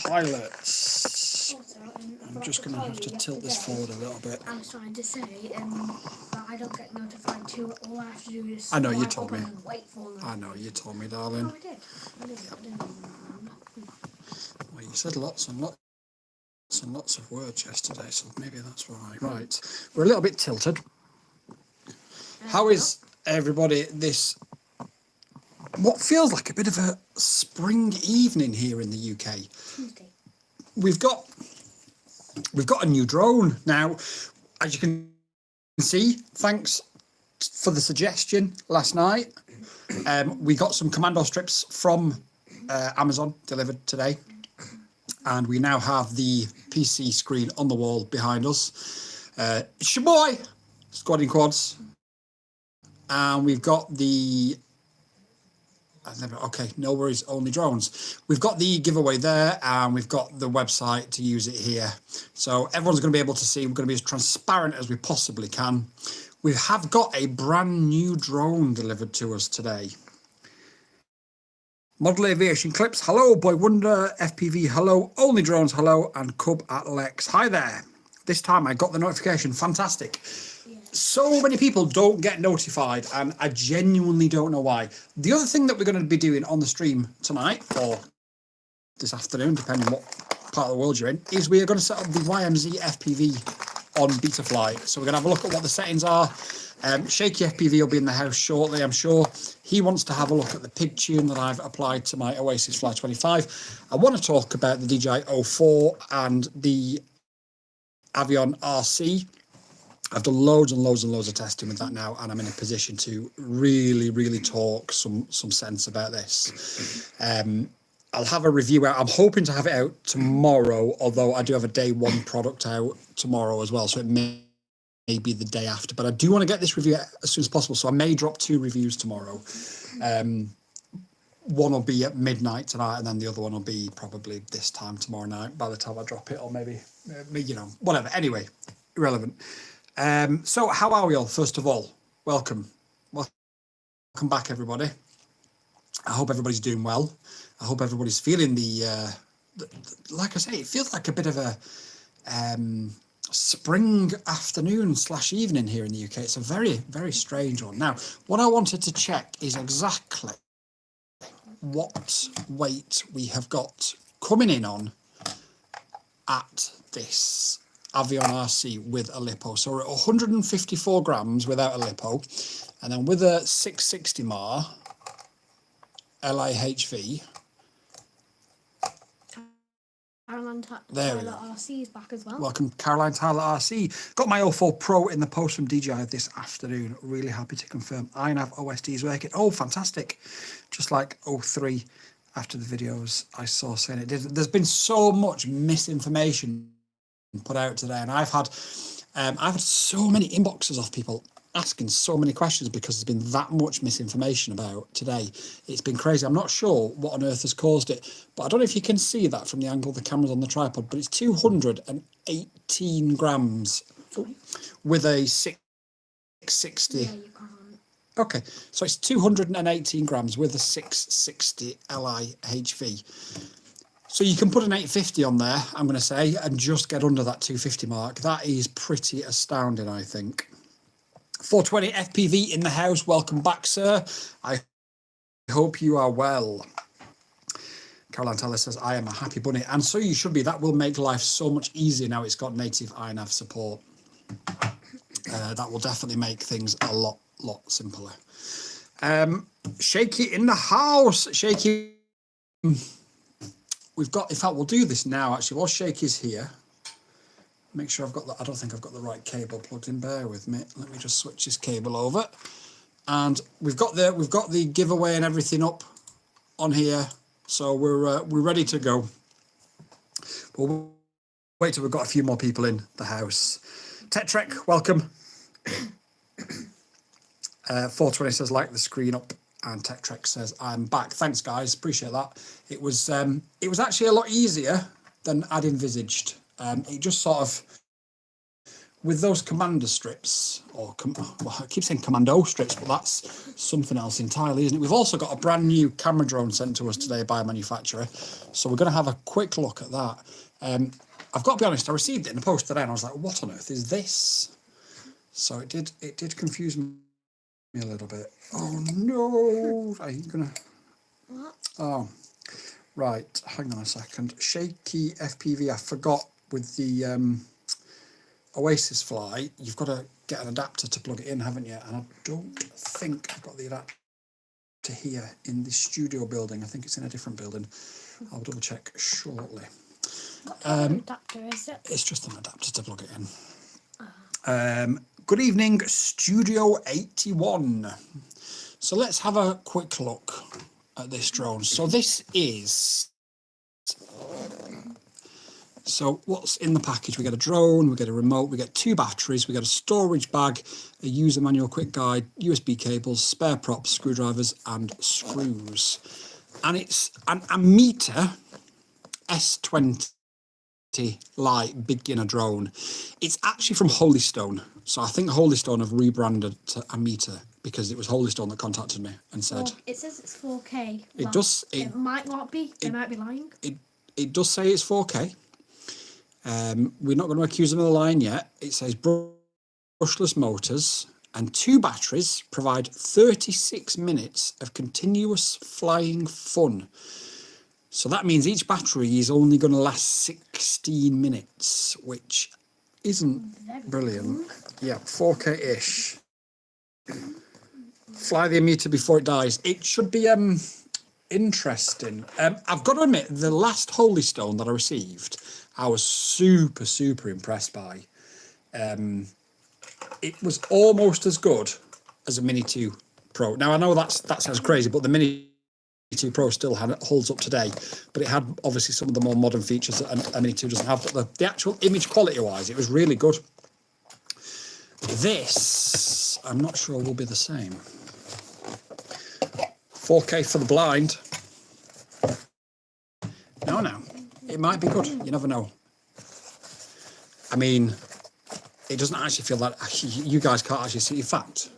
pilots. I'm just going to have to tilt this forward a little bit. I was trying to say that I don't get notified too. All I have to do is I know you told me. Wait for them. I know you told me, darling. Oh, I did. Well, you said lots and lots of words yesterday, so maybe that's why. Right, we're a little bit tilted. How is everybody this, what feels like a bit of a spring evening here in the UK? Tuesday. We've got a new drone now, as you can see. Thanks for the suggestion last night. We got some commando strips from Amazon delivered today, and we now have the PC screen on the wall behind us. It's your boy, Squadding Quads, and we've got the okay, no worries, only drones. We've got the giveaway there, and we've got the website to use it here. So everyone's going to be able to see. We're going to be as transparent as we possibly can. We have got a brand new drone delivered to us today. Model Aviation Clips, hello. Boy Wonder, FPV, hello. Only Drones, hello. And Cub at Lex, hi there. This time I got the notification, fantastic. So many people don't get notified, and I genuinely don't know why. The other thing that we're going to be doing on the stream tonight, or this afternoon, depending on what part of the world you're in, is we are going to set up the YMZ FPV on Betaflight. So we're going to have a look at what the settings are. Shaky FPV will be in the house shortly, I'm sure. He wants to have a look at the pig tune that I've applied to my Oasis Fly 25. I want to talk about the DJI 04 and the Avon RC. I've done loads and loads and loads of testing with that now, and I'm in a position to really talk some sense about this. I'll have a review out. I'm hoping to have it out tomorrow, although I do have a day one product out tomorrow as well, so it may be the day after. But I do want to get this review out as soon as possible, so I may drop 2 reviews tomorrow. One will be at midnight tonight, and then the other one will be probably this time tomorrow night by the time I drop it, or maybe you know, whatever. Anyway, irrelevant. So how are we all? First of all, welcome back, everybody. I hope everybody's doing well. I hope everybody's feeling the like I say, it feels like a bit of a spring afternoon / evening here in the UK. It's a very strange one. Now, what I wanted to check is exactly what weight we have got coming in on at this Avon RC with a lipo. So we're at 154 grams without a lipo, and then with a 660 MAR LIHV. Caroline there Tyler RC is back as well. Welcome, Caroline Tyler RC. Got my 04 Pro in the post from DJI this afternoon. Really happy to confirm iNav OSD is working. Oh, fantastic. Just like 03 after the videos I saw saying it did. There's been so much misinformation put out today, and I've had so many inboxes off people asking so many questions because there's been that much misinformation about today. It's been crazy. I'm not sure what on earth has caused it, but I don't know if you can see that from the angle the camera's on the tripod, but it's 218 grams with a 660. Yeah, you can't. Okay, so it's 218 grams with a 660 LIHV. So you can put an 850 on there, I'm going to say, and just get under that 250 mark. That is pretty astounding, I think. 420 FPV in the house. Welcome back, sir. I hope you are well. Caroline Teller says, I am a happy bunny. And so you should be. That will make life so much easier now it's got native iNav support. That will definitely make things a lot simpler. Shaky in the house. Shaky. We've got, in fact, we'll do this now, actually. While Shaky's here, make sure I've got the, I don't think I've got the right cable plugged in. Bear with me. Let me just switch this cable over. And we've got the giveaway and everything up on here. So we're ready to go. We'll wait till we've got a few more people in the house. Tech Trek, welcome. 420 says, like the screen up. And Tech Trek says, I'm back. Thanks, guys. Appreciate that. It was actually a lot easier than I'd envisaged. It just sort of with those commander strips, or well, I keep saying commando strips, but that's something else entirely, isn't it? We've also got a brand new camera drone sent to us today by a manufacturer, so we're going to have a quick look at that. I've got to be honest, I received it in the post today and I was like, what on earth is this? So it did confuse me a little bit. Oh no! Are you gonna? What? Oh, right. Hang on a second. Shaky FPV. I forgot with the Oasis Fly. You've got to get an adapter to plug it in, haven't you? And I don't think I've got the adapter here in the studio building. I think it's in a different building. I'll double check shortly. What type of adapter is it? It's just an adapter to plug it in. Good evening, Studio 81. So let's have a quick look at this drone. So this is... So what's in the package? We get a drone, we get a remote, we get 2 batteries, we get a storage bag, a user manual quick guide, USB cables, spare props, screwdrivers and screws. And it's an Amita S20 light beginner drone. It's actually from Holystone. So I think Holystone have rebranded to Amita because it was Holystone that contacted me and said... Oh, it says it's 4K. It Well, does... It might not be. They might be lying. It does say it's 4K. We're not going to accuse them of the line yet. It says brushless motors and 2 batteries provide 36 minutes of continuous flying fun. So that means each battery is only going to last 16 minutes, which isn't brilliant. Yeah, 4K-ish. Fly the Amita before it dies. It should be interesting. I've got to admit, the last Holystone that I received, I was super, super impressed by. It was almost as good as a Mini 2 Pro. Now, I know that sounds crazy, but the Mini 2 Pro still holds up today, but it had obviously some of the more modern features that a Mini 2 doesn't have. But the actual image quality-wise, it was really good. This, I'm not sure will be the same. 4K for the blind. No. It might be good. You never know. I mean, it doesn't actually feel like... You guys can't actually see. In fact,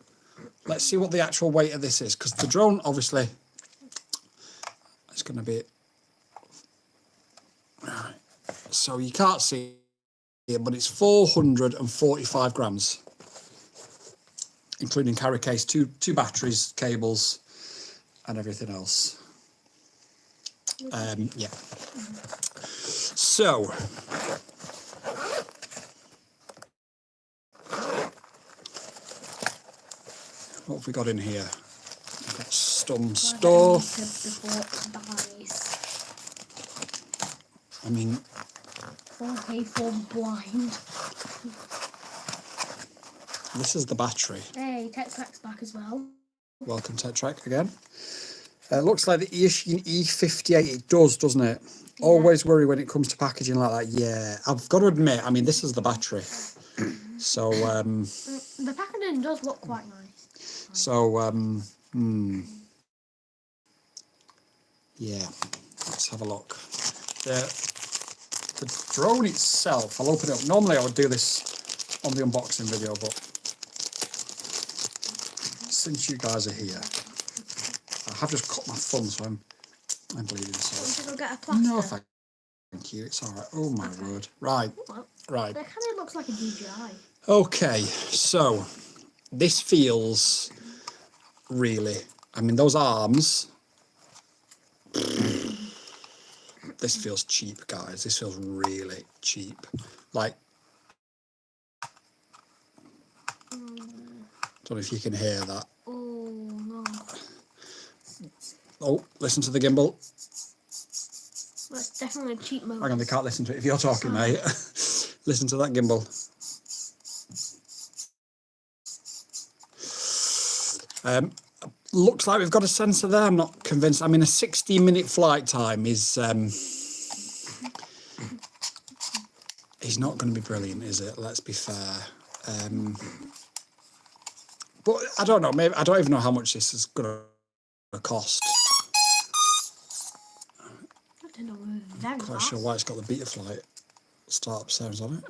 let's see what the actual weight of this is, because the drone, obviously, is going to be... Right. So you can't see it, but it's 445 grams, including carry case, two batteries, cables, and everything else. Yeah. So, what have we got in here? We've got some stuff. I mean, 4K for blind. this is the battery. Hey, Tech back as well. Welcome to Track again. Looks like the Eachine E58. It does, doesn't it? Yeah. Always worry when it comes to packaging like that. Yeah, I've got to admit, I mean, this is the battery. So, the packaging does look quite nice. So, yeah, let's have a look. The drone itself, I'll open it up. Normally I would do this on the unboxing video, but since you guys are here, I have just cut my thumb, so I'm bleeding. So Should I get a plaster? No, thank you. It's all right. Oh my word! Right. That kind of looks like a DJI. Okay, so this feels really... I mean, those arms... This feels cheap, guys. This feels really cheap. Like... Don't know if you can hear that. Oh, no. Oh, listen to the gimbal. That's definitely a cheap motor. Hang on, they can't listen to it if you're talking, mate. Listen to that gimbal. Looks like we've got a sensor there. I'm not convinced. I mean, a 60-minute flight time is not going to be brilliant, is it? Let's be fair. But I don't know. Maybe I don't even know how much this is going to cost. I don't know. Very I'm quite sure why it's got the Betaflight startup sounds on it.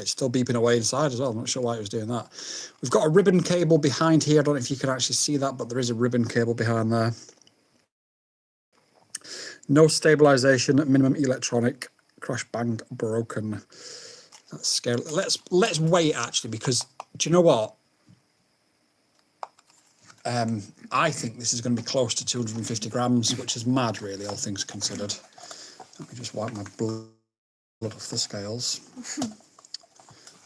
It's still beeping away inside as well. I'm not sure why it was doing that. We've got a ribbon cable behind here. I don't know if you can actually see that, but there is a ribbon cable behind there. No stabilization, minimum electronic, crash bang broken. That's scary. Let's wait actually, because do you know what? I think this is going to be close to 250 grams, which is mad, really, all things considered. Let me just wipe my blood off the scales.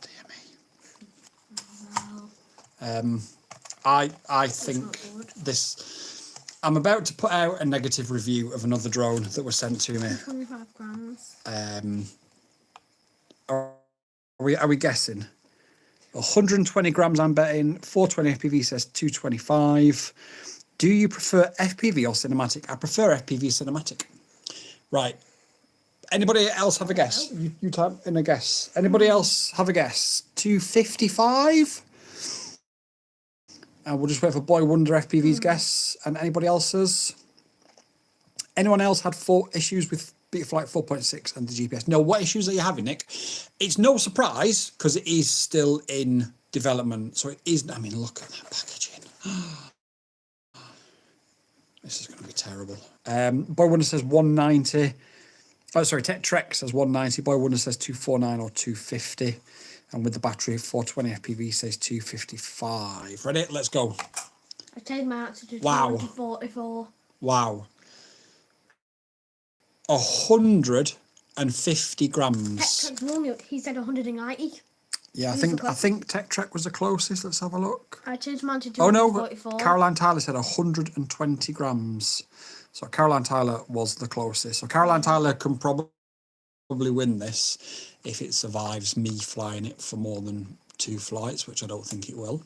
Dear me. I think this. I'm about to put out a negative review of another drone that was sent to me. 25 grams. Are we guessing? 120 grams, I'm betting. 420 FPV says 225. Do you prefer FPV or cinematic? I prefer FPV cinematic. Right. Anybody else have a guess? You type in a guess. Anybody else have a guess? 255? And we'll just wait for Boy Wonder FPV's guess. And anybody else's? Anyone else had issues with Betaflight 4.6 and the GPS? No, what issues are you having, Nick? It's no surprise because it is still in development. So it is, I mean, look at that packaging. This is going to be terrible. Boy Wonder says 190. Oh, sorry, Trek says 190. Boy Wonder says 249 or 250. And with the battery, 420 FPV says 255. Ready? Let's go. I changed my answer to Wow. 244. Wow. 150 grams. He said 190. Yeah, I think Tech Trek was the closest. Let's have a look. I changed mine to Oh 244. no, Caroline Tyler said 120 grams. So Caroline Tyler was the closest. So Caroline Tyler can probably win this if it survives me flying it for more than 2 flights, which I don't think it will.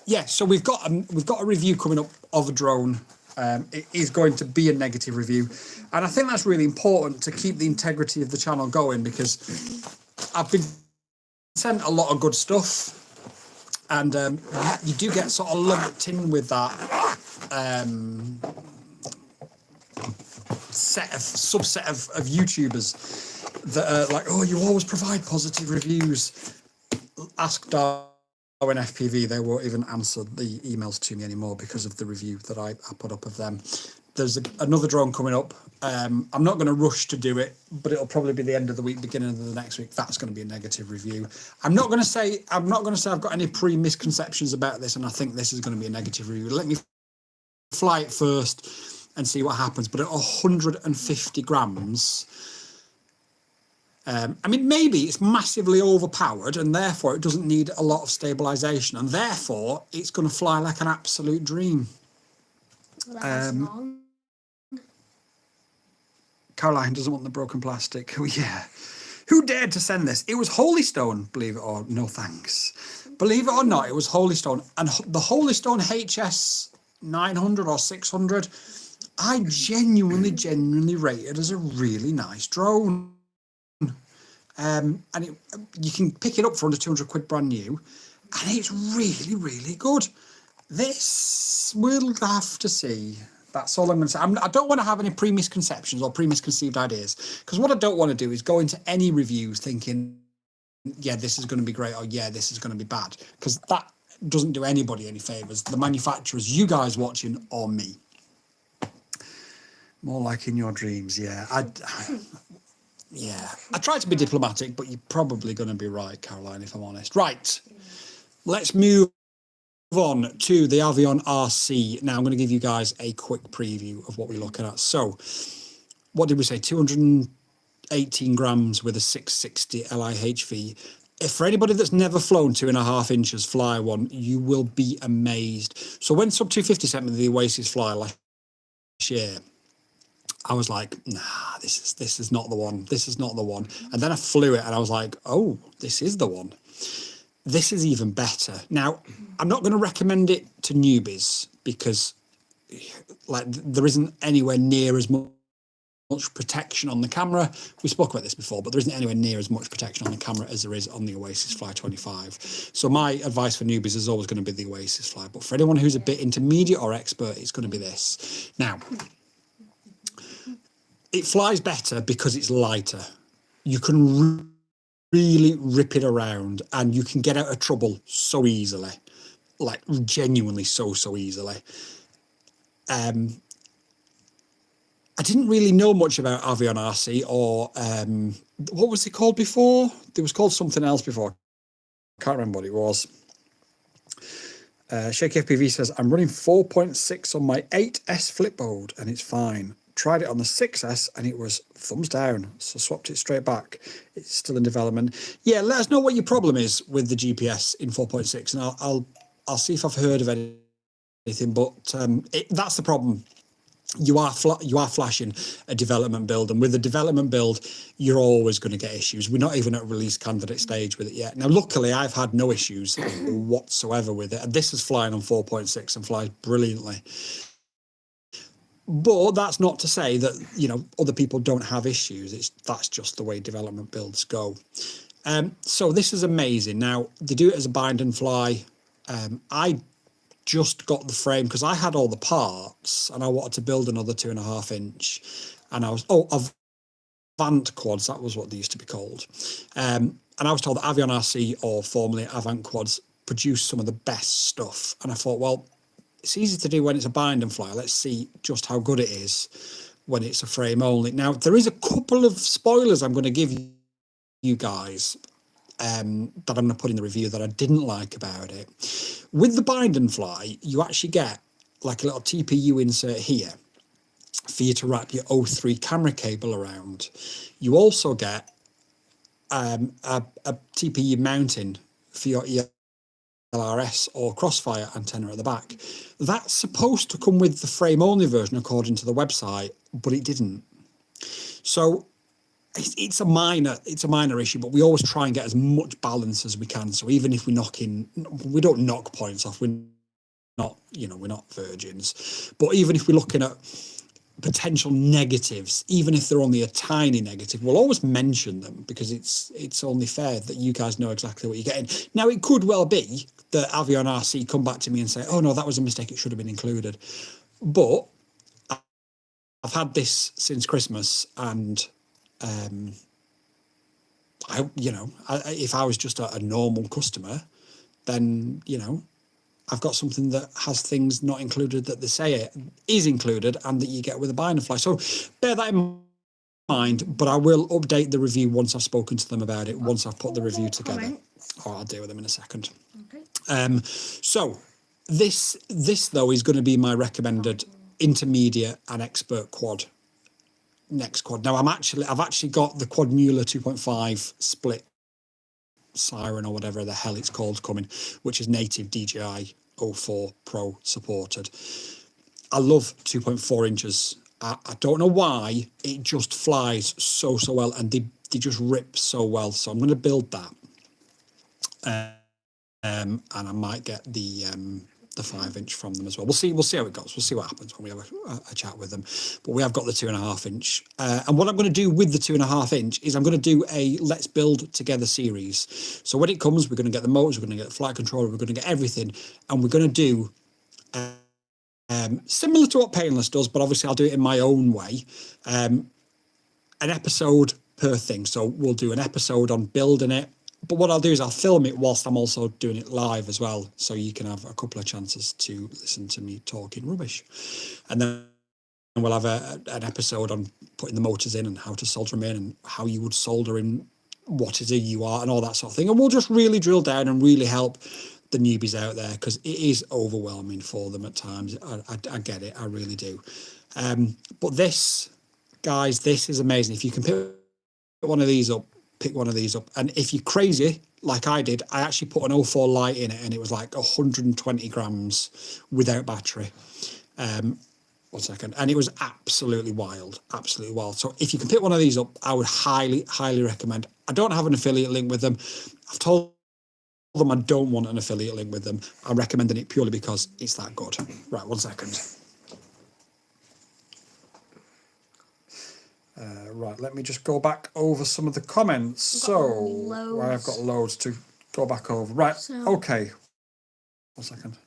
Yeah, so we've got a review coming up of a drone. It is going to be a negative review, and I think that's really important to keep the integrity of the channel going, because I've been sent a lot of good stuff, and you do get sort of lumped in with that subset of YouTubers that are like, oh, you always provide positive reviews. Ask Darwin FPV, they won't even answer the emails to me anymore because of the review that I put up of them. There's another drone coming up. I'm not going to rush to do it, but it'll probably be the end of the week, beginning of the next week. That's going to be a negative review. I'm not going to say I've got any misconceptions about this, and I think this is going to be a negative review. Let me fly it first and see what happens. But at 150 grams, I mean, maybe it's massively overpowered and therefore it doesn't need a lot of stabilization, and therefore it's going to fly like an absolute dream. Caroline doesn't want the broken plastic. Oh, yeah. Who dared to send this? It was Holy Stone, believe it or no thanks. Believe it or not, it was Holy Stone. And the Holy Stone HS 900 or 600, I genuinely rated as a really nice drone. And you can pick it up for under 200 quid brand new, and it's really good. This we'll have to see. That's all I'm going to say. I don't want to have any misconceptions or misconceived ideas, because what I don't want to do is go into any reviews thinking, yeah, this is going to be great, or yeah, this is going to be bad, because that doesn't do anybody any favours. The manufacturers, you guys watching, or me. More like in your dreams, yeah. Yeah, I tried to be diplomatic, but you're probably going to be right, Caroline, if I'm honest. Right, let's move on to the Avon RC. Now, I'm going to give you guys a quick preview of what we're looking at. So, what did we say? 218 grams with a 660 LIHV. If for anybody that's never flown 2.5 inches fly one, you will be amazed. So, when Sub 250 sent me the Oasis Fly last year, I was like, nah, this is not the one. This is not the one. And then I flew it and I was like, oh, this is the one. This is even better. Now, I'm not going to recommend it to newbies because like there isn't anywhere near as much protection on the camera. We spoke about this before, but there isn't anywhere near as much protection on the camera as there is on the Oasis Fly 25. So my advice for newbies is always going to be the Oasis Fly. But for anyone who's a bit intermediate or expert, it's going to be this. Now, it flies better because it's lighter. You can really rip it around, and you can get out of trouble so easily, like genuinely so easily. I didn't really know much about Avon RC, or what was it called before? It was called something else before. I can't remember what it was. Shaky FPV says, I'm running 4.6 on my 8S flip mode and it's fine. Tried it on the 6S and it was thumbs down, so swapped it straight back. It's still in development. Yeah, let us know what your problem is with the GPS in 4.6, and I'll see if I've heard of anything. But that's the problem. You are flashing a development build, and with the development build, you're always going to get issues. We're not even at release candidate stage with it yet. Now, luckily, I've had no issues whatsoever with it, and this is flying on 4.6 and flies brilliantly. But that's not to say that, you know, other people don't have issues. That's just the way development builds go. So this is amazing. Now, they do it as a bind and fly. I just got the frame because I had all the parts and I wanted to build another 2.5 inch, and I was Avant quads, that was what they used to be called, and I was told that Avon RC, or formerly Avant quads, produce some of the best stuff, and I thought, well, it's easy to do when it's a bind and fly. Let's see just how good it is when it's a frame only. Now, there is a couple of spoilers I'm going to give you guys that I'm going to put in the review that I didn't like about it. With the bind and fly, you actually get like a little TPU insert here for you to wrap your O3 camera cable around. You also get a TPU mounting for your LRS or Crossfire antenna at the back. That's supposed to come with the frame only version according to the website, but it didn't. So it's a minor issue, but we always try and get as much balance as we can. So even if we don't knock points off. We're not virgins. But even if we're looking at potential negatives, even if they're only a tiny negative, we'll always mention them, because it's only fair that you guys know exactly what you're getting. Now, it could well be that Avon RC come back to me and say, oh no, that was a mistake, it should have been included. But I've had this since Christmas, and if I was just a normal customer, then, you know, I've got something that has things not included that they say it is included and that you get with a bind and fly. So bear that in mind, but I will update the review once I've spoken to them about it, once I've put the review together. I'll deal with them in a second. Okay. So this though is going to be my recommended intermediate and expert quad. Next quad. Now I've actually got the Quad Mueller 2.5 split siren, or whatever the hell it's called, coming, which is native DJI 04 Pro supported. I love 2.4 inches. I don't know why, it just flies so well, and they just rip so well. So I'm going to build that, and I might get the 5-inch from them as well. We'll see how it goes. We'll see what happens when we have a chat with them. But we have got the 2.5 inch. And what I'm going to do with the 2.5 inch is I'm going to do a Let's Build Together series. So when it comes, we're going to get the motors, we're going to get the flight controller, we're going to get everything, and we're going to do similar to what Painless does, but obviously I'll do it in my own way. An episode per thing. So we'll do an episode on building it. But what I'll do is I'll film it whilst I'm also doing it live as well, so you can have a couple of chances to listen to me talking rubbish. And then we'll have an episode on putting the motors in and how to solder them in and how you would solder in what is a UART and all that sort of thing. And we'll just really drill down and really help the newbies out there, because it is overwhelming for them at times. I get it, I really do. But this, guys, this is amazing. If you can pick one of these up, pick one of these up. And if you're crazy like I did, I actually put an 04 light in it, and it was like 120 grams without battery. 1 second. And it was absolutely wild. So if you can pick one of these up, I would highly recommend. I don't have an affiliate link with them. I've told them I don't want an affiliate link with them. I'm recommending it purely because it's that good. Right, 1 second. Right, let me just go back over some of the comments. I've got loads to go back over. Right, okay. 1 second.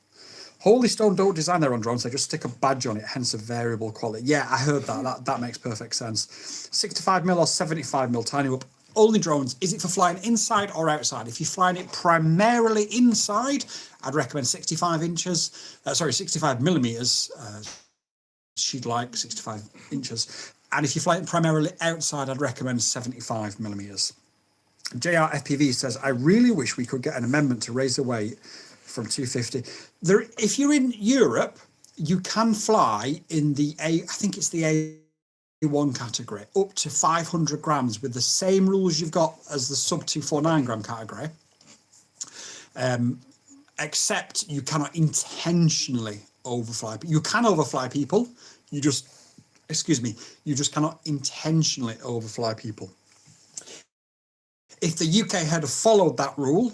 Holy Stone don't design their own drones, they just stick a badge on it, hence a variable quality. Yeah, I heard that. That makes perfect sense. 65mm or 75mm tiny whoop. Only Drones, is it for flying inside or outside? If you're flying it primarily inside, I'd recommend 65 inches. 65 millimeters. She'd like 65 inches. And if you're flying primarily outside, I'd recommend 75 millimeters. JR FPV says, I really wish we could get an amendment to raise the weight from 250. If you're in Europe, you can fly in the I think it's the A1 category, up to 500 grams with the same rules you've got as the sub 249 gram category. Except you cannot intentionally overfly. You can overfly people. You just cannot intentionally overfly people. If the UK had followed that rule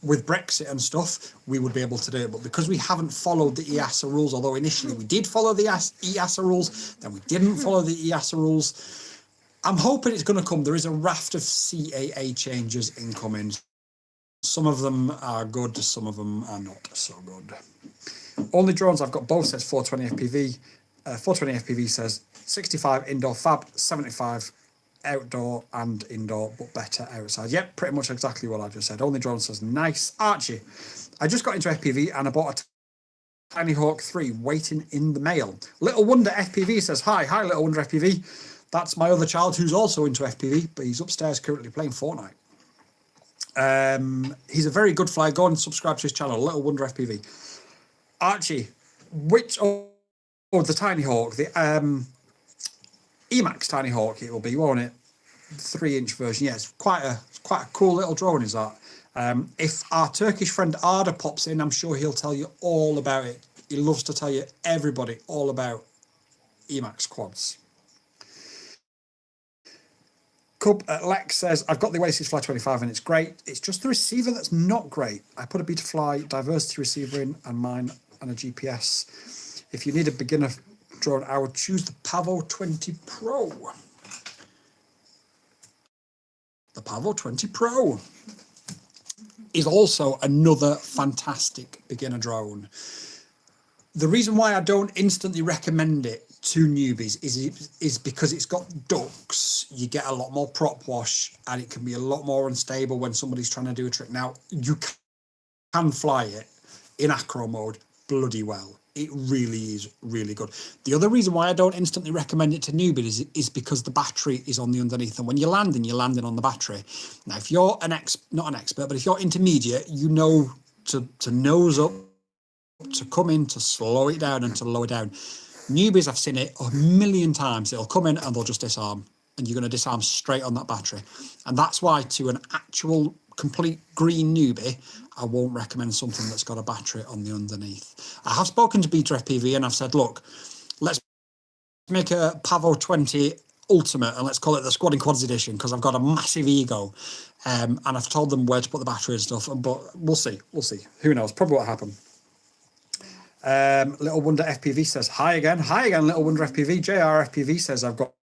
with Brexit and stuff, we would be able to do it. But because we haven't followed the EASA rules, although initially we did follow the EASA rules, then we didn't follow the EASA rules. I'm hoping it's going to come. There is a raft of CAA changes incoming. Some of them are good, some of them are not so good. Only Drones, I've got both sets 420 FPV. 420 FPV says 65 indoor fab, 75 outdoor and indoor, but better outside. Yep, pretty much exactly what I just said. Only Drone says, nice. Archie, I just got into FPV and I bought a Tiny Hawk 3 waiting in the mail. Little Wonder FPV says, hi Little Wonder FPV. That's my other child who's also into FPV, but he's upstairs currently playing Fortnite. He's a very good flyer. Go and subscribe to his channel, Little Wonder FPV. Archie, the Tiny Hawk, the Emax Tiny Hawk, it will be, won't it? 3-inch version. Yeah, it's quite a cool little drone, is that? If our Turkish friend Arda pops in, I'm sure he'll tell you all about it. He loves to tell you everybody all about Emax quads. Cub Lex says, I've got the Oasis Fly 25 and it's great. It's just the receiver that's not great. I put a Betaflight diversity receiver in and mine and a GPS. If you need a beginner drone, I would choose the Pavo 20 Pro. The Pavo 20 Pro is also another fantastic beginner drone. The reason why I don't instantly recommend it to newbies is because it's got ducks. You get a lot more prop wash and it can be a lot more unstable when somebody's trying to do a trick. Now, you can fly it in acro mode bloody well. It really is really good. The other reason why I don't instantly recommend it to newbies is because the battery is on the underneath, and when you're landing on the battery. Now, if you're not an expert, but if you're intermediate, you know to nose up, to come in, to slow it down and to lower down. Newbies, I've seen it a million times. It'll come in and they'll just disarm, and you're going to disarm straight on that battery. And that's why to an actual complete green newbie, I won't recommend something that's got a battery on the underneath. I have spoken to Betafpv and I've said, look, let's make a Pavo 20 Ultimate and let's call it the Squad and Quads edition, because I've got a massive ego. And I've told them where to put the battery and stuff, but we'll see. Who knows? Probably what happened. Little Wonder FPV says, hi again, Little Wonder FPV. JR FPV says, I've got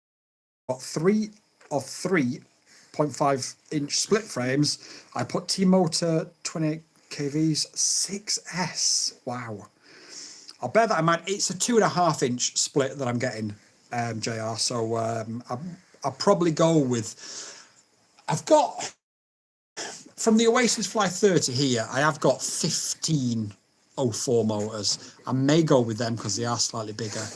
3 of 3.5-inch split frames. I put T-Motor 28 kVs 6S. Wow. I'll bear that in mind. It's a 2.5-inch split that I'm getting, JR. So I'll probably go with, I've got, from the Oasis Fly 30 here, I have got 1504 motors. I may go with them because they are slightly bigger.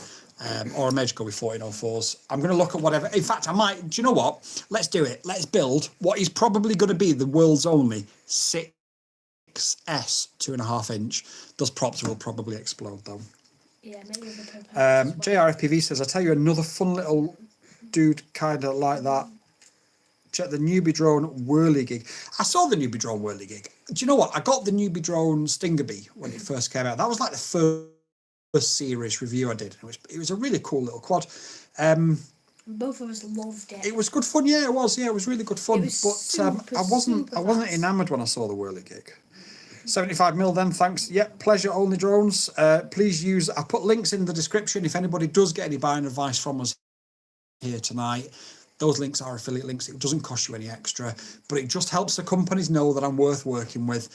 Or I may just go with 1404s. I'm going to look at whatever. In fact, I might, do you know what? Let's do it. Let's build what is probably going to be the world's only 6S 2.5-inch. Those props will probably explode though. Yeah, maybe the JRFPV says, I'll tell you another fun little dude kind of like that. Check the Newbie Drone Whirly Gig. I saw the Newbie Drone Whirly Gig. Do you know what? I got the Newbie Drone Stinger Bee when it first came out. That was like the first serious review I did. It was a really cool little quad. Both of us loved it. It was good fun. Yeah, it was. Yeah, it was really good fun. But I wasn't enamoured when I saw the Whirly Gig. 75mm then, thanks. Yep, pleasure, Only Drones. Please use, I put links in the description if anybody does get any buying advice from us here tonight. Those links are affiliate links. It doesn't cost you any extra, but it just helps the companies know that I'm worth working with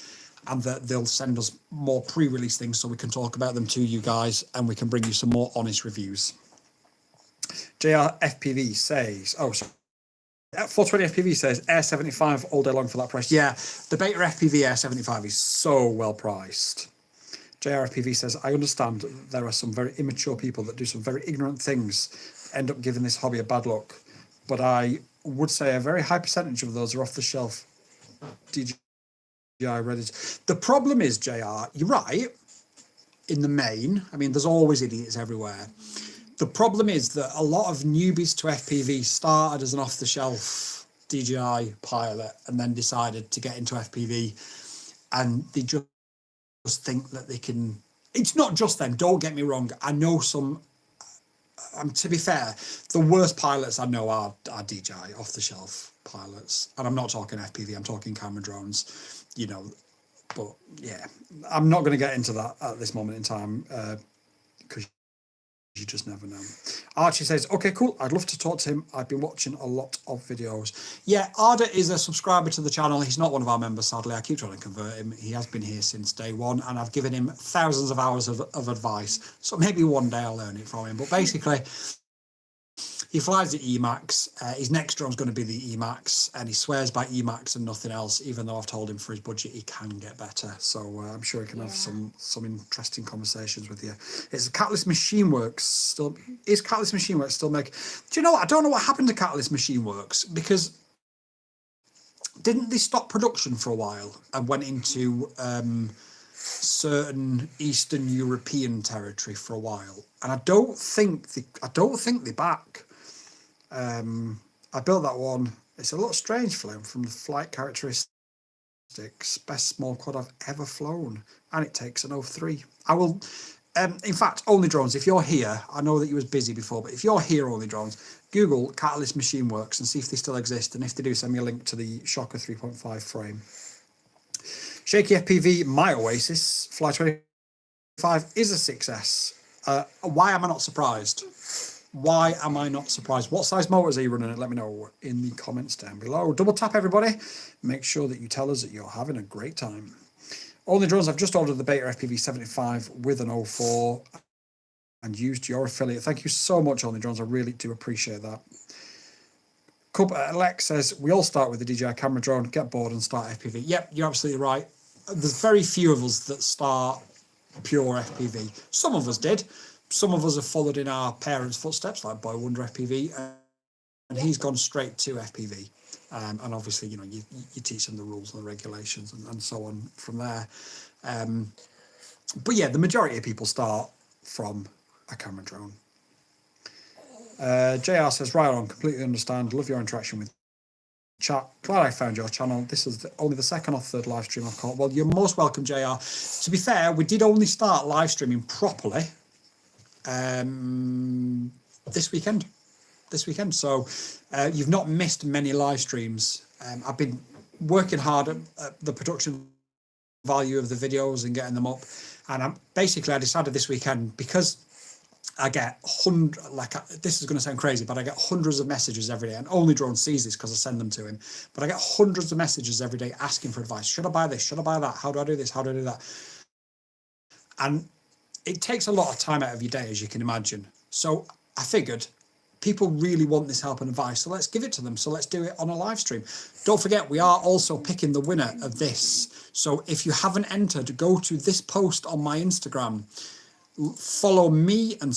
and that they'll send us more pre-release things so we can talk about them to you guys and we can bring you some more honest reviews. JRFPV says, oh, sorry. 420 FPV says Air 75 all day long for that price. Yeah, the Beta FPV Air 75 is so well priced. JRFPV says, I understand there are some very immature people that do some very ignorant things, end up giving this hobby a bad look. But I would say a very high percentage of those are off the shelf DJI ready. The problem is, JR, you're right, in the main. I mean, there's always idiots everywhere. The problem is that a lot of newbies to FPV started as an off the shelf DJI pilot and then decided to get into FPV, and they just think that they can. It's not just them, don't get me wrong. I know some, to be fair, the worst pilots I know are DJI off the shelf pilots, and I'm not talking FPV, I'm talking camera drones, you know. But yeah, I'm not going to get into that at this moment in time, because you just never know. Archie says, okay, cool, I'd love to talk to him. I've been watching a lot of videos. Yeah, Arda is a subscriber to the channel. He's not one of our members, sadly. I keep trying to convert him. He has been here since day one, and I've given him thousands of hours of advice. So maybe one day I'll learn it from him. But basically, he flies the Emax. His next drone's going to be the Emax, and he swears by Emax and nothing else, even though I've told him for his budget he can get better. So I'm sure he can have some interesting conversations with you. It's Catalyst Machine Works still. Is Catalyst Machine Works still make? Do you know what? I don't know what happened to Catalyst Machine Works, because didn't they stop production for a while and went into certain Eastern European territory for a while? And I don't think they're back. I built that one. It's a little strange flame from the flight characteristics. Best small quad I've ever flown, and it takes an 03. I will, in fact, Only Drones, if you're here, I know that you was busy before, but if you're here, Only Drones, Google Catalyst Machine Works and see if they still exist, and if they do, send me a link to the Shocker 3.5 frame. Shaky FPV, my Oasis, Fly 25 is a success. Why am I not surprised? Why am I not surprised? What size motors are you running? Let me know in the comments down below. Double tap, everybody. Make sure that you tell us that you're having a great time. Only Drones, I've just ordered the Beta FPV 75 with an 04 and used your affiliate. Thank you so much, Only Drones. I really do appreciate that. Lex says, we all start with the DJI camera drone, get bored and start FPV. Yep, you're absolutely right. There's very few of us that start pure FPV. Some of us did. Some of us have followed in our parents' footsteps, like Boy Wonder FPV, and he's gone straight to FPV. And obviously, you know, you teach them the rules and the regulations and so on from there. But yeah, the majority of people start from a camera drone. JR says, right on, completely understand. Love your interaction with chat. Glad I found your channel. This is only the second or third live stream I've caught. Well, you're most welcome, JR. To be fair, we did only start live streaming properly this weekend. So you've not missed many live streams. I've been working hard at the production value of the videos and getting them up, and I decided this weekend, because I get this is going to sound crazy, but I get hundreds of messages every day, and Only Drone sees this because I send them to him, but I get hundreds of messages every day asking for advice. Should I buy this? Should I buy that? How do I do this? How do I do that? And it takes a lot of time out of your day, as you can imagine. So I figured people really want this help and advice, so let's give it to them. So let's do it on a live stream. Don't forget, we are also picking the winner of this. So if you haven't entered, go to this post on my Instagram, follow me and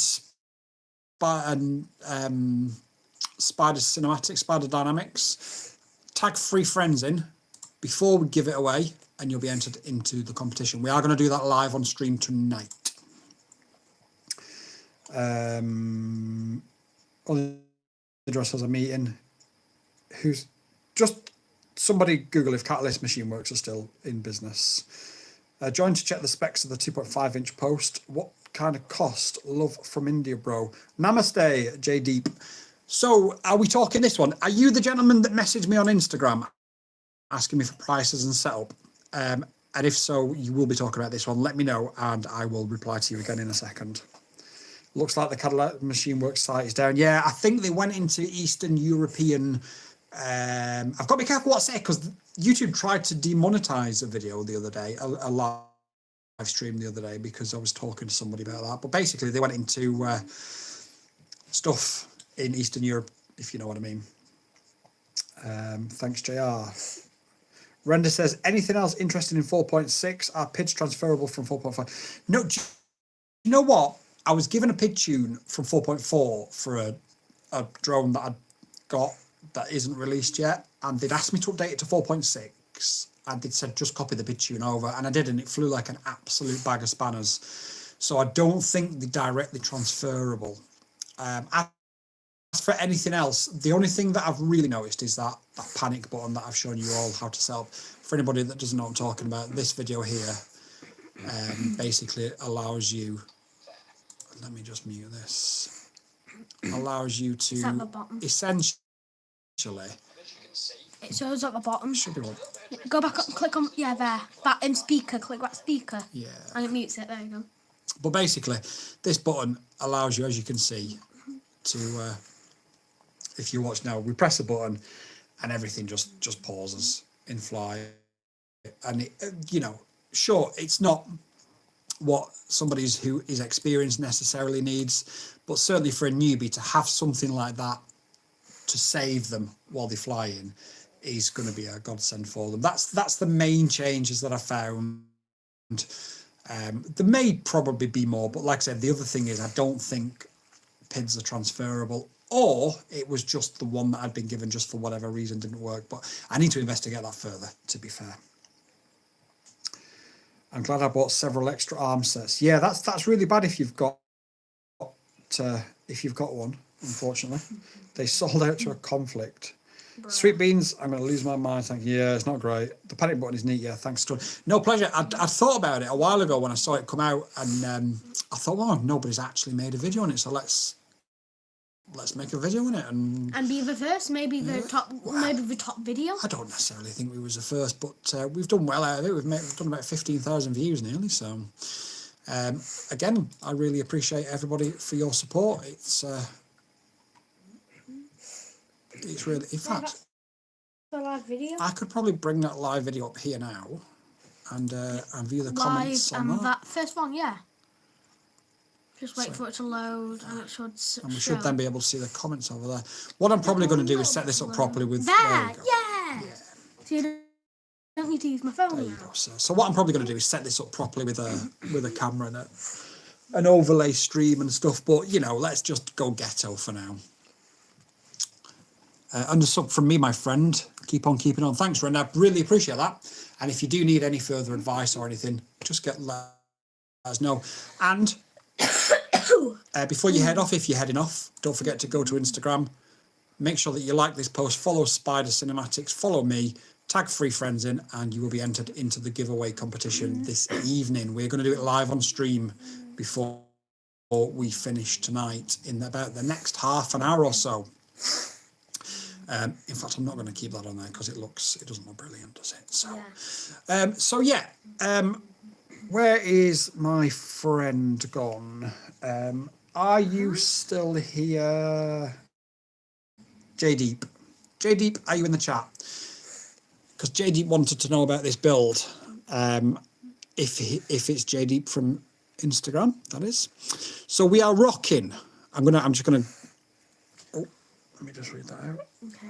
Spider Dynamics, tag 3 friends in before we give it away, and you'll be entered into the competition. We are going to do that live on stream tonight. Only Drones has a meeting. Who's just somebody Google if Catalyst Machine Works are still in business. Join to check the specs of the 2.5-inch post. What kind of cost? Love from India, bro. Namaste, J Deep. So are we talking this one? Are you the gentleman that messaged me on Instagram asking me for prices and setup? And if so, you will be talking about this one. Let me know and I will reply to you again in a second. Looks like the Catalyst Machine Works site is down. Yeah, I think they went into Eastern European. I've got to be careful what I say, because YouTube tried to demonetize a video the other day, a live stream the other day, because I was talking to somebody about that. But basically, they went into stuff in Eastern Europe, if you know what I mean. Thanks, JR. Render says, anything else interested in 4.6? Are PIDs transferable from 4.5? No, do you know what? I was given a PID tune from 4.4 for a drone that I'd got that isn't released yet, and they'd asked me to update it to 4.6, and they'd said just copy the PID tune over, and I did, and it flew like an absolute bag of spanners. So I don't think they're directly transferable. As for anything else, the only thing that I've really noticed is that panic button that I've shown you all how to set up. For anybody that doesn't know what I'm talking about, this video here basically allows you, let me just mute this, allows you to essentially, it shows at the bottom. Should be one. Go back up and click on, yeah, there. That in speaker, click that speaker. Yeah. And it mutes it, there you go. But basically, this button allows you, as you can see, to, if you watch now, we press a button and everything just pauses in fly. And, it, you know, sure, it's not what somebody who is experienced necessarily needs, but certainly for a newbie to have something like that to save them while they're flying is going to be a godsend for them. That's the main changes that I found. There may probably be more, but like I said, the other thing is I don't think PIDs are transferable, or it was just the one that I'd been given just for whatever reason didn't work. But I need to investigate that further, to be fair. I'm glad I bought several extra arm sets. Yeah, that's really bad if you've got one. Unfortunately, they sold out to a conflict. Bro. Sweet beans, I'm going to lose my mind. Thank you. Yeah, it's not great. The panic button is neat. Yeah, thanks, Stone. No pleasure. I'd thought about it a while ago when I saw it come out, and I thought, well, nobody's actually made a video on it, so let's make a video on it and be the first, maybe the top, maybe the top video. I don't necessarily think we was the first, but we've done well out of it. We've done about 15,000 views nearly. So again, I really appreciate everybody for your support. It's really, in fact, the live video. I could probably bring that live video up here now and view the comments on that. First one, yeah. Just wait for it to load, and it should show. And we should then be able to see the comments over there. What I'm probably going to do is set this up properly with... There, yeah. So you don't need to use my phone there you go, so what I'm probably going to do is set this up properly with a camera and an overlay stream and stuff. But, you know, let's just go ghetto for now. And a sub from me, my friend. Keep on keeping on. Thanks, Ren. I really appreciate that. And if you do need any further advice or anything, just let us know. And before you head off, if you're heading off, don't forget to go to Instagram. Make sure that you like this post, follow Spider Cinematics, follow me, tag 3 friends in, and you will be entered into the giveaway competition this evening. We're going to do it live on stream before we finish tonight in about the next half an hour or so. In fact, I'm not going to keep that on there because it doesn't look brilliant, does it? So, where is my friend gone? Are you still here? J-Deep, are you in the chat? Because J-Deep wanted to know about this build. If it's J-Deep from Instagram, that is. So we are rocking. I'm just gonna. Oh, let me just read that out. Okay.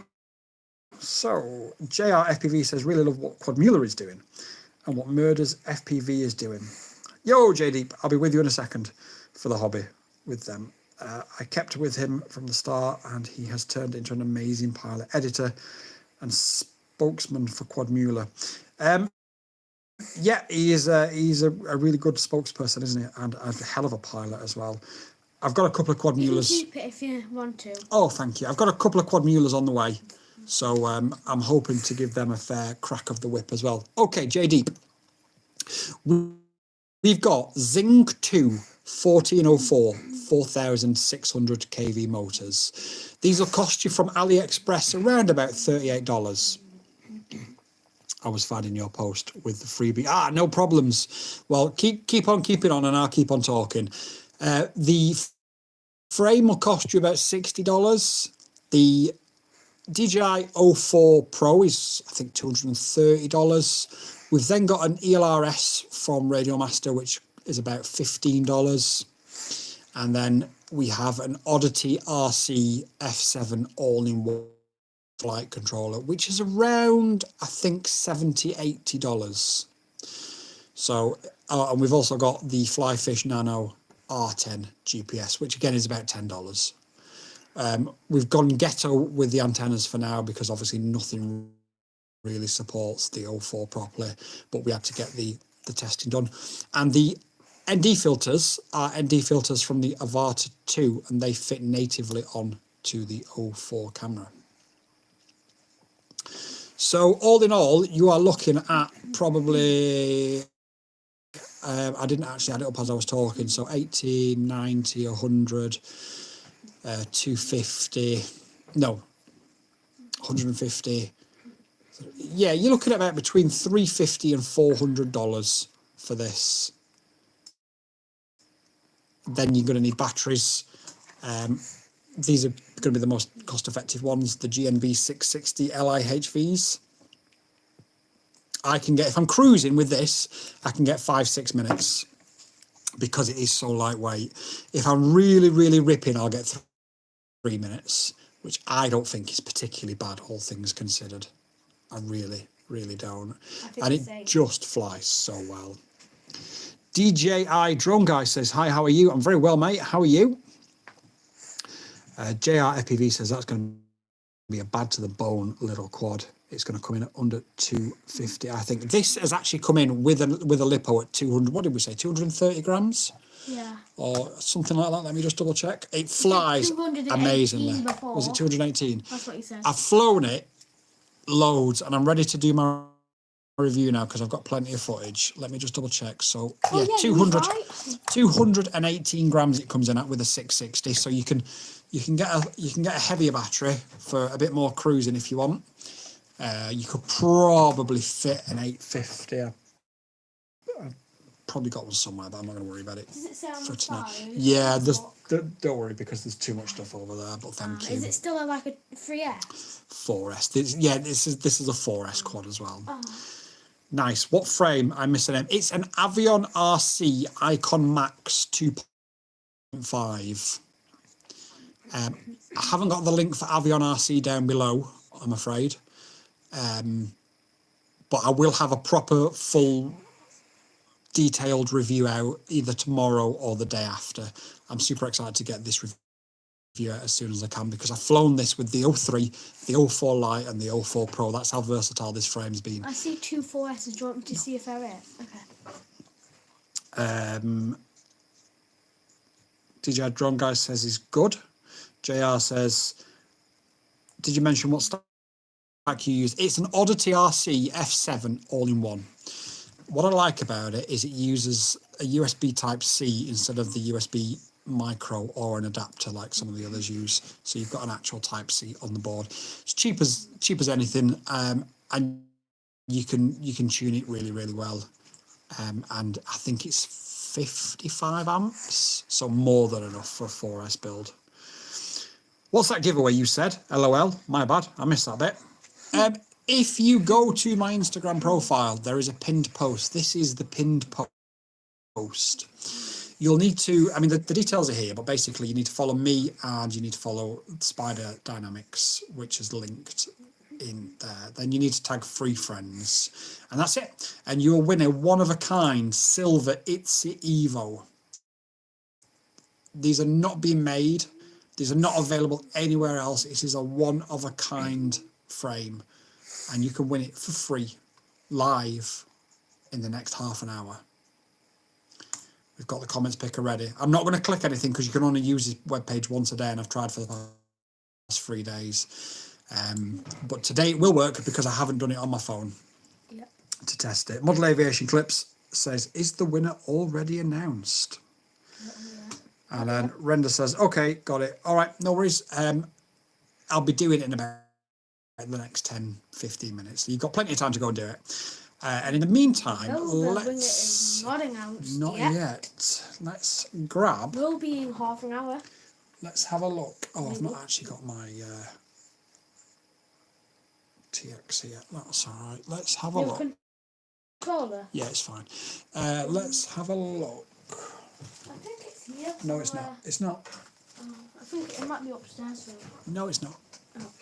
So JR FPV says really love what Quad Mueller is doing and what Murders FPV is doing. Yo, J-Deep, I'll be with you in a second for the hobby with them. I kept with him from the start, and he has turned into an amazing pilot, editor, and spokesman for Quad Mueller. Yeah, he's a really good spokesperson, isn't he? And a hell of a pilot as well. I've got a couple of Quad Muellers. You can keep it if you want to. Oh, thank you. I've got a couple of Quad Muellers on the way, so I'm hoping to give them a fair crack of the whip as well. Okay, J-Deep. We've got Zing 2 1404 4,600 kV motors. These will cost you from AliExpress around about $38. I was finding your post with the freebie. No problems. Well, keep on keeping on, and I'll keep on talking. The frame will cost you about $60. The DJI 04 Pro is, I think, $230. We've then got an ELRS from Radiomaster, which is about $15. And then we have an Oddity RC F7 all-in-one flight controller, which is around, I think, $70–80. So, and we've also got the Flyfish Nano R10 GPS, which again is about $10. We've gone ghetto with the antennas for now because obviously nothing really supports the 04 properly, but we had to get the testing done. And the ND filters are ND filters from the Avata 2, and they fit natively on to the 04 camera. So all in all, you are looking at probably, I didn't actually add it up as I was talking, so 80, 90, 100, 250, no, 150. Yeah, you're looking at about between $350 and $400 for this. Then you're going to need batteries. These are going to be the most cost-effective ones, the GNB 660 LIHVs. I can get, if I'm cruising with this, I can get 5–6 minutes because it is so lightweight. If I'm really, really ripping, I'll get 3 minutes, which I don't think is particularly bad, all things considered. I really, really don't. And it just flies so well. DJI Drone Guy says, hi, how are you? I'm very well, mate. How are you? JR FPV says that's going to be a bad to the bone little quad. It's going to come in at under 250. I think this has actually come in with a lipo at 200. What did we say? 230 grams? Yeah. Or something like that. Let me just double check. It flies amazingly. Before. Was it 218? That's what you said. I've flown it loads and I'm ready to do my review now because I've got plenty of footage. Let me just double check. So yeah, 218 grams it comes in at with a 660. So you can get a heavier battery for a bit more cruising if you want. You could probably fit an 850. I've probably got one somewhere, but I'm not going to worry about it. Does it say on the side? Yeah, don't worry because there's too much stuff over there. But thank you. Is it still like a 3S? 4S. This is a 4S quad as well. Oh. Nice. What frame? I'm missing it. It's an Avon RC Icon Max 2.5. I haven't got the link for Avon RC down below, I'm afraid. But I will have a proper, full, detailed review out either tomorrow or the day after. I'm super excited to get this review out as soon as I can because I've flown this with the 03, the 04 Lite and the 04 Pro. That's how versatile this frame's been. I see 2 4Ss. Do you want me to see if they're it? Okay. DJI Drone Guy says he's good. JR says, did you mention what stack you use? It's an Oddity RC F7 all-in-one. What I like about it is it uses a USB Type-C instead of the USB micro or an adapter like some of the others use. So you've got an actual Type-C on the board. It's cheap as anything, and you can tune it really, really well. And I think it's 55 amps, so more than enough for a 4S build. What's that giveaway you said? LOL, my bad, I missed that bit. If you go to my Instagram profile, there is a pinned post. This is the pinned post. You'll need to, I mean, the details are here, but basically you need to follow me and you need to follow Spider Dynamics, which is linked in there. Then you need to tag 3 friends, and that's it. And you'll win a one-of-a-kind silver ITZY Evo. These are not being made. These are not available anywhere else. It is a one-of-a-kind frame, and you can win it for free, live, in the next half an hour. We've got the comments picker ready. I'm not going to click anything because you can only use this webpage once a day, and I've tried for the past 3 days. But today it will work because I haven't done it on my phone to test it. Model Aviation Clips says, is the winner already announced? And then Render says, okay, got it. All right, no worries. I'll be doing it in about the next 10-15 minutes. So you've got plenty of time to go and do it. And in the meantime, let's... not announced Not yet. Let's grab... Will be in half an hour. Let's have a look. Oh, I've not actually got my TX here. That's all right. Let's have a look. Controller? Yeah, it's fine. Let's have a look. I think it's here. No, it's not. It's not. I think it might be upstairs. No, it's not.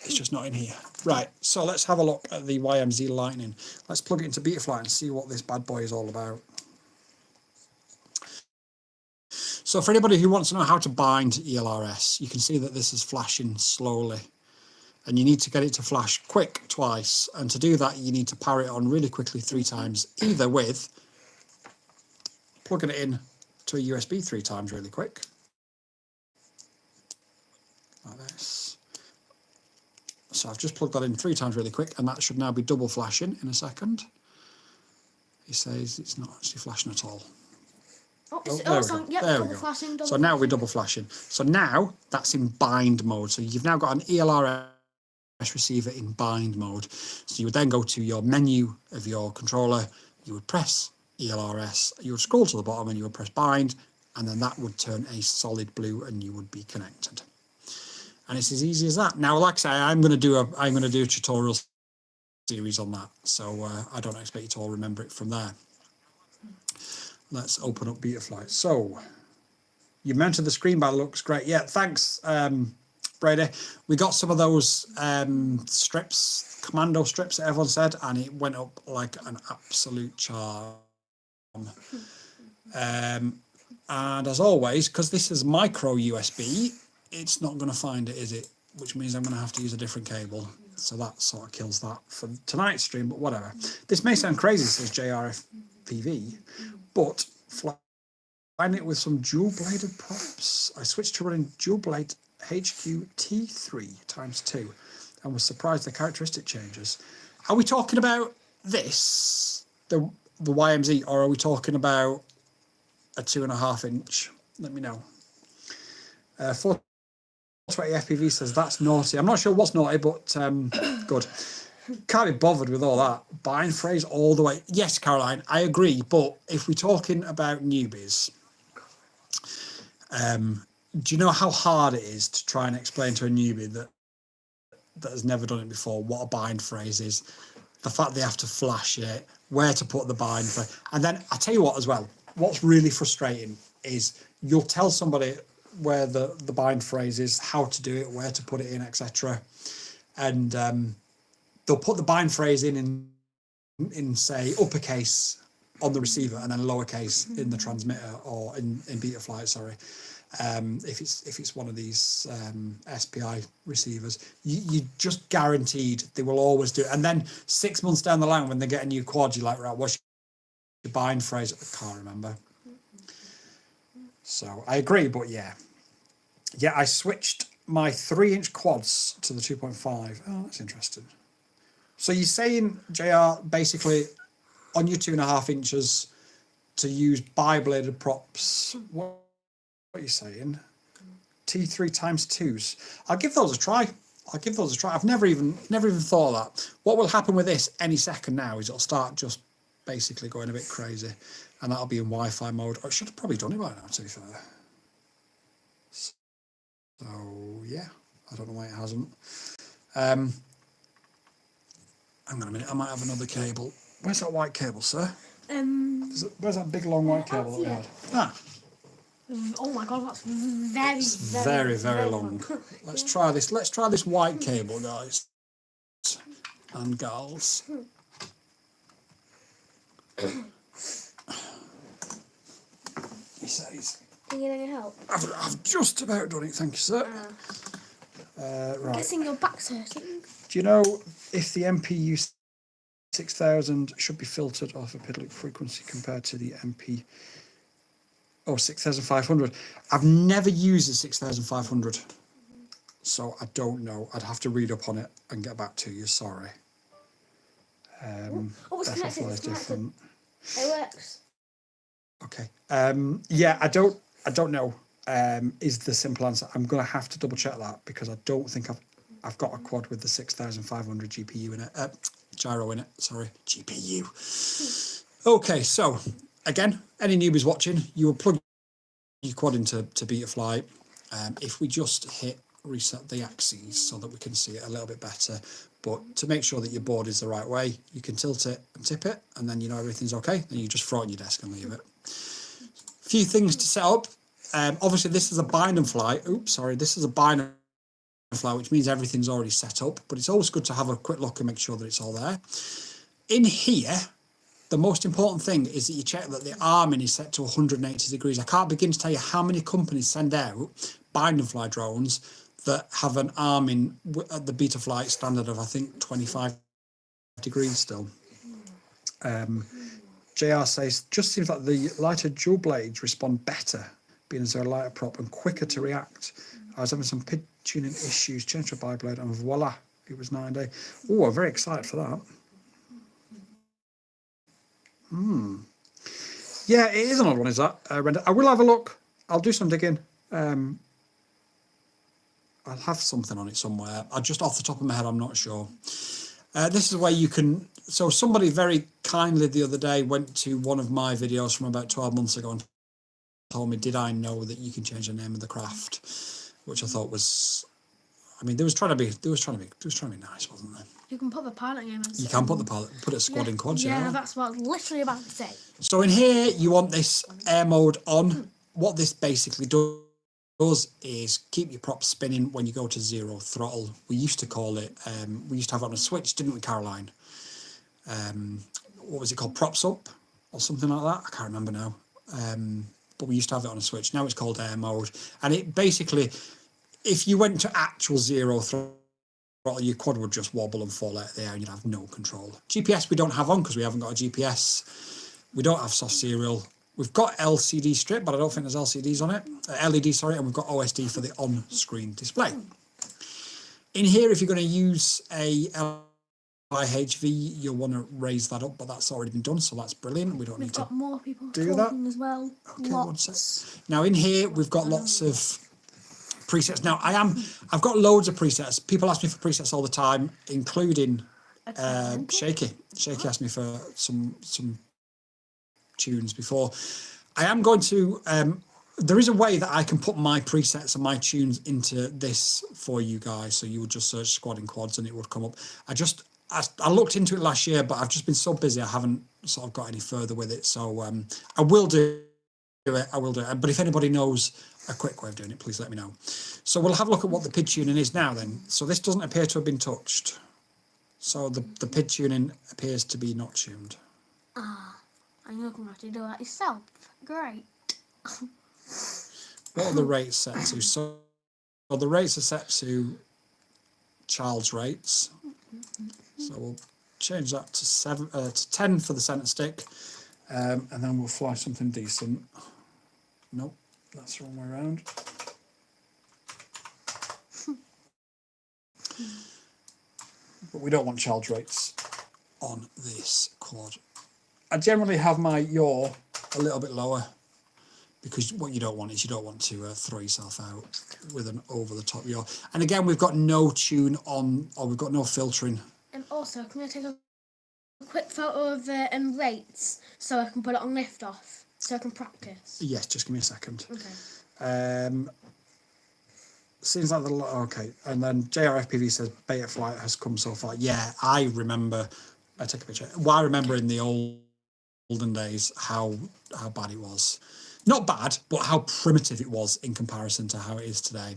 It's just not in here. Right, so let's have a look at the YMZ Lightning. Let's plug it into Betaflight and see what this bad boy is all about. So for anybody who wants to know how to bind ELRS, you can see that this is flashing slowly. And you need to get it to flash quick twice. And to do that, you need to power it on really quickly 3 times, either with plugging it in to a USB 3 times really quick, like this. So I've just plugged that in 3 times really quick, and that should now be double flashing in a second. He says it's not actually flashing at all. There we go. Flashing, so now we're double flashing. So now that's in bind mode. So you've now got an ELRS receiver in bind mode. So you would then go to your menu of your controller, you would press ELRS, you would scroll to the bottom and you would press bind, and then that would turn a solid blue and you would be connected. And it's as easy as that. Now, like I say, I'm going to do a tutorial series on that, so I don't expect you to all remember it from there. Let's open up Betaflight. So you mounted the screen by the looks, great. Yeah, thanks, Brady. We got some of those strips, commando strips that everyone said, and it went up like an absolute charm. And as always, because this is micro USB, it's not going to find it, is it? Which means I'm going to have to use a different cable. So that sort of kills that for tonight's stream, but whatever. This may sound crazy, says FPV, but flying it with some dual-bladed props. I switched to running dual-blade HQ T3 ×2 and was surprised the characteristic changes. Are we talking about this, the YMZ, or are we talking about a 2.5 inch? Let me know. 420 FPV says that's naughty. I'm not sure what's naughty, but good. Can't be bothered with all that. Bind phrase all the way. Yes, Caroline, I agree. But if we're talking about newbies, do you know how hard it is to try and explain to a newbie that has never done it before what a bind phrase is? The fact they have to flash it, where to put the bind phrase. And then I tell you what as well, what's really frustrating is you'll tell somebody where the bind phrase is, how to do it, where to put it in, etc. And they'll put the bind phrase in say uppercase on the receiver and then lowercase in the transmitter or in Betaflight, sorry. If it's one of these SPI receivers, you just guaranteed they will always do it. And then 6 months down the line when they get a new quad, you're like, right, what's your bind phrase? I can't remember. So I agree, but yeah, I switched my 3-inch quads to the 2.5. Oh, that's interesting. So you're saying, JR, basically on your 2.5 inches to use bi-bladed props. What are you saying? T3 ×2s. I'll give those a try. I've never even thought of that. What will happen with this any second now is it'll start just basically going a bit crazy, and that'll be in Wi-Fi mode. I should have probably done it by now, to be fair. So yeah, I don't know why it hasn't. Hang on a minute, I might have another cable. Where's that white cable, sir? Where's that big long white cable that we had? Ah. Oh my god, that's very long. Let's try this. Let's try this white cable, guys and gals. He says. Do you need any help? I've just about done it, thank you, sir. I'm right. guessing your back's hurting. Do you know if the MPU 6000 should be filtered off a piddling frequency compared to the MP 6500? I've never used the 6500, so I don't know. I'd have to read up on it and get back to you. Sorry. It's connected. It's different. It works. Okay. Yeah, I don't know. Is the simple answer. I'm gonna have to double check that because I don't think I've got a quad with the 6500 GPU in it. Gyro in it. Sorry, GPU. Okay, so again, any newbies watching, you will plug your quad into Betaflight. If we just hit reset the axes so that we can see it a little bit better, but to make sure that your board is the right way, you can tilt it and tip it, and then you know everything's okay. Then you just throw it on your desk and leave it. Few things to set up. Obviously, this is a bind and fly. Oops, sorry. This is a bind and Vifly, which means everything's already set up, but it's always good to have a quick look and make sure that it's all there. In here, the most important thing is that you check that the arming is set to 180 degrees. I can't begin to tell you how many companies send out bind and fly drones that have an arming at the Betaflight standard of, I think, 25 degrees still. JR says, just seems like the lighter dual blades respond better, being as they're a lighter prop and quicker to react. I was having some pid tuning issues, changed to a bi-blade, and voila, it was 9 day. Oh, I'm very excited for that. Yeah, it is an odd one, is that? Render. I will have a look. I'll do some digging. I'll have something on it somewhere. Just off the top of my head, I'm not sure. This is where you can... So somebody very kindly the other day went to one of my videos from about 12 months ago and told me, did I know that you can change the name of the craft? Which I thought was... I mean, they was trying to be nice, wasn't there? You can put the pilot name in. You can put a squad in quads, yeah. Yeah, that's what I was literally about to say. So in here, you want this air mode on. What this basically does is keep your props spinning when you go to 0 throttle. We used to call it, we used to have it on a switch, didn't we, Caroline? What was it called? Props up or something like that? I can't remember now. But we used to have it on a switch. Now it's called air mode. And it basically, if you went to actual 0 throttle, your quad would just wobble and fall out of the air and you'd have no control. GPS we don't have on because we haven't got a GPS. We don't have soft serial. We've got LCD strip, but I don't think there's LCDs on it. LED, sorry, and we've got OSD for the on-screen display. In here, if you're going to use a LIHV, you'll want to raise that up, but that's already been done, so that's brilliant. We don't need to got more people do that as well. Okay, lots. 1 sec. Now in here, we've got lots of presets. Now I've got loads of presets. People ask me for presets all the time, including Shaky. Shaky asked me for some tunes before. I am going to there is a way that I can put my presets and my tunes into this for you guys, so you would just search squad and quads and it would come up. I looked into it last year, but I've just been so busy I haven't sort of got any further with it, so I will do it. But if anybody knows a quick way of doing it, please let me know. So we'll have a look at what the PID tuning is now then. So this doesn't appear to have been touched, so the PID tuning appears to be not tuned. And you're going to have to do that yourself. Great. What are the rates set to? So the rates are set to child's rates. So we'll change that to 10 for the centre stick, and then we'll fly something decent. Nope, that's the wrong way around. But we don't want child's rates on this quad. I generally have my yaw a little bit lower, because what you don't want is to throw yourself out with an over-the-top yaw. And again, we've got no tune on, or we've got no filtering. And also, can I take a quick photo of rates so I can put it on lift-off, so I can practice? Yes, just give me a second. Okay. Seems like okay. And then JRFPV says Betaflight has come so far. Yeah, I remember. I take a picture. Well, I remember in the olden days how bad it was. Not bad, but how primitive it was in comparison to how it is today.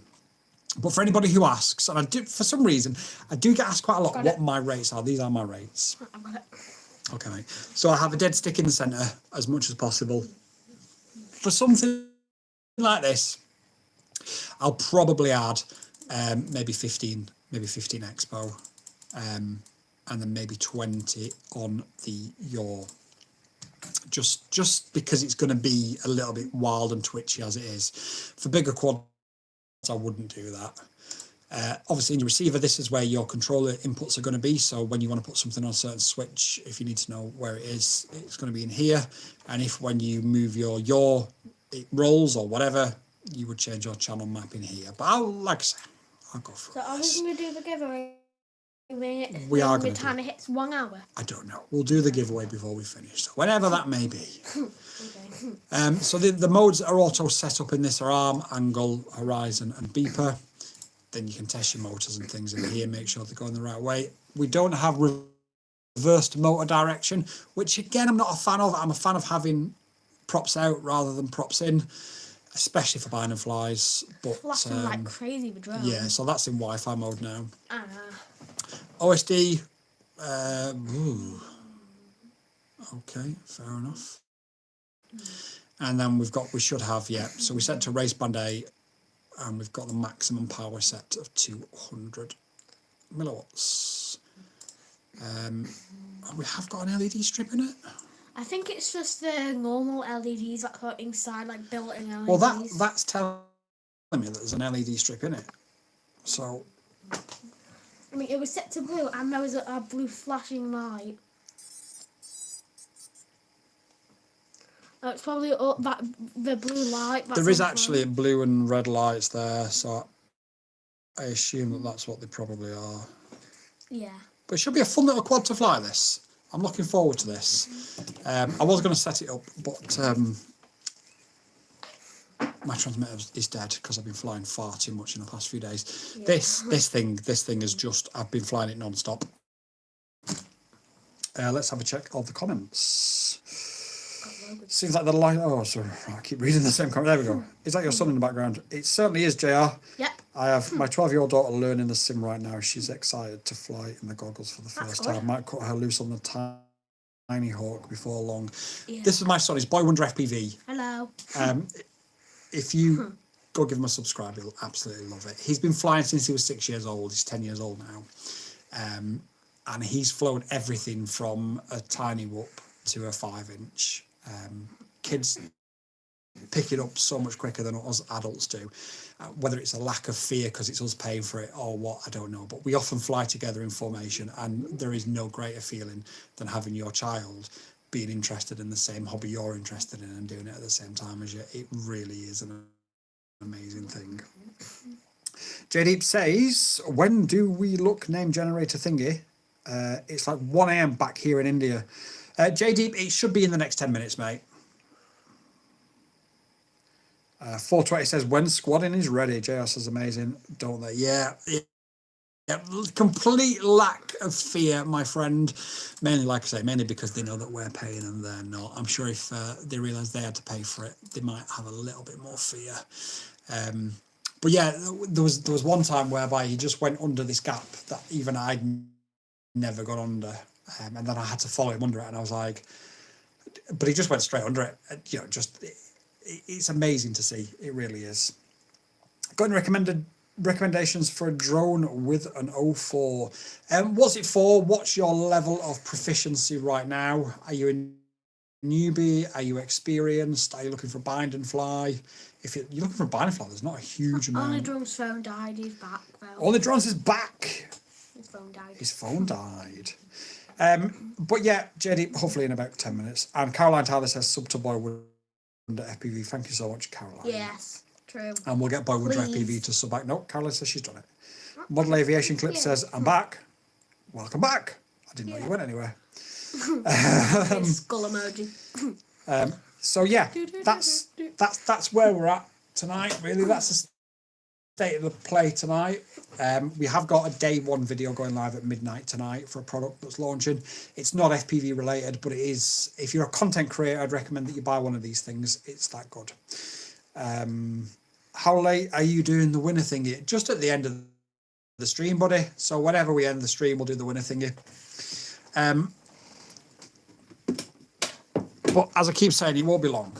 But for anybody who asks, and I do, for some reason, I do get asked quite a lot what my rates are. These are my rates. I've got it. Okay, mate. So I have a dead stick in the centre as much as possible. For something like this, I'll probably add maybe 15 expo, and then maybe 20 on the yaw. Just because it's going to be a little bit wild and twitchy as it is. For bigger quads, I wouldn't do that. Obviously, in your receiver, this is where your controller inputs are going to be. So when you want to put something on a certain switch, if you need to know where it is, it's going to be in here. And if when you move your yaw, it rolls or whatever, you would change your channel map in here. But like I say, I'll go for it. So are we going to do the giveaway? We are going to. Time it hits 1 hour. I don't know. We'll do the giveaway before we finish, so whenever that may be. Okay. So the modes that are auto set up in this are arm, angle, horizon, and beeper. Then you can test your motors and things in here. Make sure they're going the right way. We don't have reversed motor direction, which again I'm not a fan of. I'm a fan of having props out rather than props in. especially for binding flies. But Flashing like crazy with drones. yeah, so that's in Wi-Fi mode now. OSD. OSD. Okay, fair enough. And then we should have, yeah. So we set to race band 8, and we've got the maximum power set of 200 milliwatts. We have got an LED strip in it. I think it's just the normal LEDs that are inside, like built-in LEDs. Well, that's telling me that there's an LED strip in it. So. I mean, it was set to blue, and there was a blue flashing light. Oh, it's probably the blue light. There is actually blue and red lights there, so I assume that that's what they probably are. Yeah. But it should be a fun little quad to fly this. I'm looking forward to this. I was going to set it up, but my transmitter is dead because I've been flying far too much in the past few days. Yeah. This thing is just, I've been flying it non-stop. Let's have a check of the comments. Seems like the light. Oh, sorry, I keep reading the same comment. There we go. Is that your son in the background? It certainly is, JR. Yep. I have my 12-year-old daughter learning the sim right now. She's excited to fly in the goggles for the first time. Might cut her loose on the tiny hawk before long. Yeah. This is my son. He's Boy Wonder FPV. Hello. If you go give him a subscribe, he'll absolutely love it. He's been flying since he was 6 years old. He's 10 years old now. And he's flown everything from a tiny whoop to a 5-inch. Kids pick it up so much quicker than us adults do. Whether it's a lack of fear because it's us paying for it or what, I don't know. But we often fly together in formation, and there is no greater feeling than having your child being interested in the same hobby you're interested in and doing it at the same time as you. It really is an amazing thing. JDeep says, when do we look name generator thingy? It's like 1 AM back here in India. JDeep, it should be in the next 10 minutes, mate. 420 says, when squadding is ready. JR says, amazing, don't they? Yeah. Complete lack of fear, my friend. Mainly, like I say, mainly because they know that we're paying and they're not. I'm sure if they realise they had to pay for it, they might have a little bit more fear. But yeah, there was one time whereby he just went under this gap that even I'd never got under. And then I had to follow him under it, and I was like, but he just went straight under it. You know, just it's amazing to see. It really is. Got any recommendations for a drone with an 04? What's it for? What's your level of proficiency right now? Are you a newbie? Are you experienced? Are you looking for a bind and fly? If you're looking for a bind and fly, there's not a huge amount. Only Drone's phone died. He's back though. Only Drones is back. His phone died. His phone died. But yeah, JD, hopefully in about 10 minutes. And Caroline Tyler says, sub to Boy Wonder FPV. Thank you so much, Caroline. Yes, true. And we'll get Boy Wonder FPV to sub back. No, Caroline says she's done it. Model Aviation Clip says, I'm back. Welcome back. I didn't know you went anywhere. Skull emoji. So yeah, that's where we're at tonight, really. That's the state of the play tonight. We have got a day 1 video going live at midnight tonight for a product that's launching. It's not FPV related, but it is. If you're a content creator, I'd recommend that you buy one of these things. It's that good. How late are you doing the winner thingy? Just at the end of the stream, buddy. So whenever we end the stream, we'll do the winner thingy. But as I keep saying, it won't be long.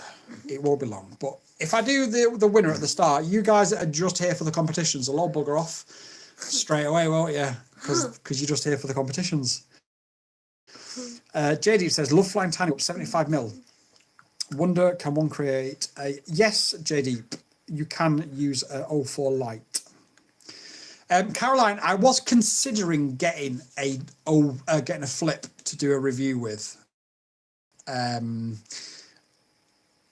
It won't be long. But if I do the winner at the start, you guys that are just here for the competitions will all bugger off straight away, won't you? Because you're just here for the competitions. JD says, love flying tiny up 75 mil. Wonder, can one create a... Yes, JD, you can use a 04 light. Caroline, I was considering getting a flip to do a review with.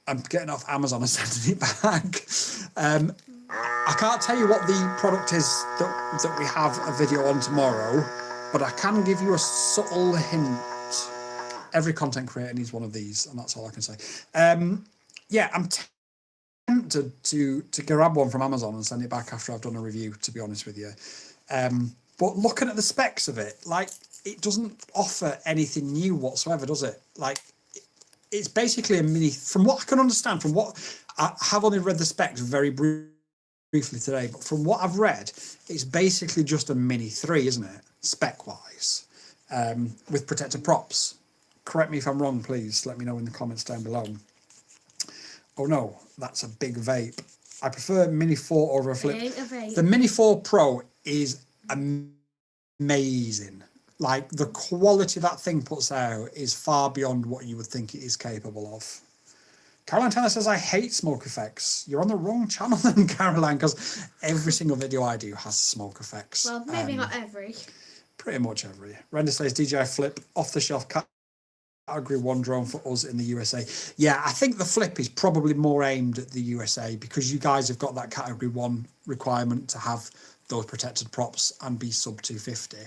I'm getting off Amazon and sending it back. I can't tell you what the product is that we have a video on tomorrow, but I can give you a subtle hint. Every content creator needs one of these, and that's all I can say. Yeah, I'm tempted to grab one from Amazon and send it back after I've done a review, to be honest with you. But looking at the specs of it, like, it doesn't offer anything new whatsoever, does it? Like, it's basically a mini, from what I can understand, from what I have only read the specs very briefly today, but from what I've read, it's basically just a Mini 3, isn't it, spec-wise, with protected props. Correct me if I'm wrong, please. Let me know in the comments down below. Oh no, that's a big vape. I prefer Mini 4 over a Flip. The Mini 4 Pro is amazing. Like, the quality that thing puts out is far beyond what you would think it is capable of. Caroline Tanner says, I hate smoke effects. You're on the wrong channel then, Caroline, because every single video I do has smoke effects. Well, maybe not every. Pretty much every. Render says, DJI Flip, off-the-shelf category 1 drone for us in the USA. Yeah, I think the Flip is probably more aimed at the USA because you guys have got that category 1 requirement to have those protected props and be sub 250.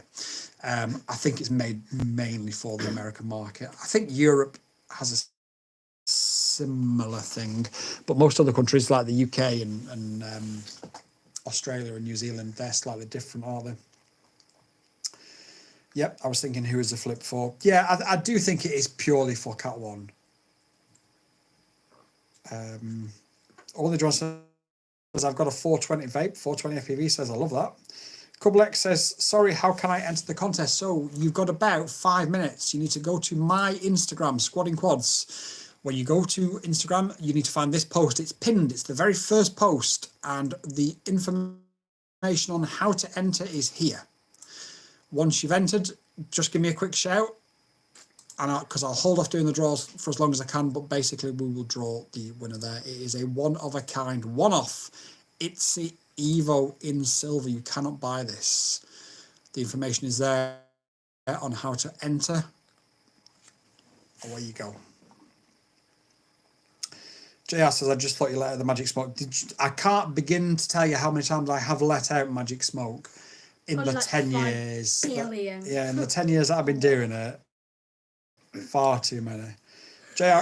I think it's made mainly for the American market. I think Europe has a similar thing, but most other countries like the UK and Australia and New Zealand, they're slightly different, aren't they? Yep, I was thinking who is the Flip for. Yeah, I do think it is purely for Cat 1. All the John says, I've got a 420 vape, 420 FPV, says, I love that. Kublex says, sorry, how can I enter the contest? So you've got about 5 minutes. You need to go to my Instagram, Squadding Quads. When you go to Instagram, you need to find this post. It's pinned. It's the very first post. And the information on how to enter is here. Once you've entered, just give me a quick shout. And because I'll hold off doing the draws for as long as I can, but basically we will draw the winner there. It is a one-of-a-kind, one-off ITZY Evo in silver. You cannot buy this. The information is there on how to enter. Away you go. JR says, I just thought you let out the magic smoke. I can't begin to tell you how many times I have let out magic smoke in the like 10 years. Yeah, in the 10 years that I've been doing it. Far too many. JR,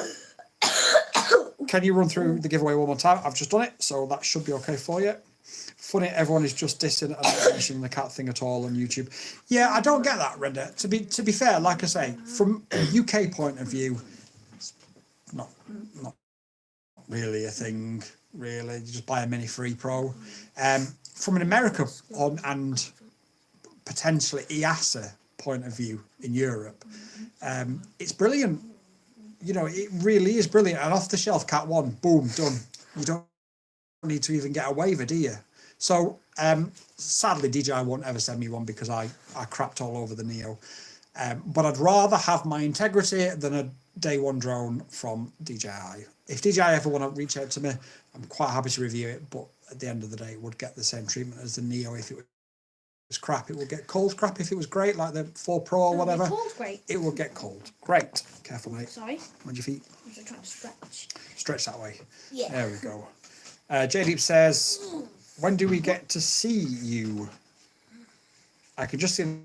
can you run through the giveaway one more time? I've just done it, so that should be okay for you. Funny, everyone is just dissing and not mentioning the cat thing at all on YouTube. Yeah, I don't get that, Render. To be fair, like I say, from a UK point of view, it's not really a thing. Really, you just buy a Mini 3 Pro. From an America and potentially EASA point of view in Europe, it's brilliant. You know, it really is brilliant. And off the shelf Cat 1, boom, done. You don't need to even get a waiver, do you? So sadly DJI won't ever send me one because I crapped all over the Neo. But I'd rather have my integrity than a day one drone from DJI. If DJI ever want to reach out to me, I'm quite happy to review it, but at the end of the day it would get the same treatment as the Neo. If it was crap, it will get cold crap. If it was great, like the 4 Pro or whatever, it will get cold. Great. Careful, mate. Sorry. Mind your feet. I'm just trying to stretch. Stretch that way. Yeah. There we go. J-Deep says, when do we get to see you? I can just see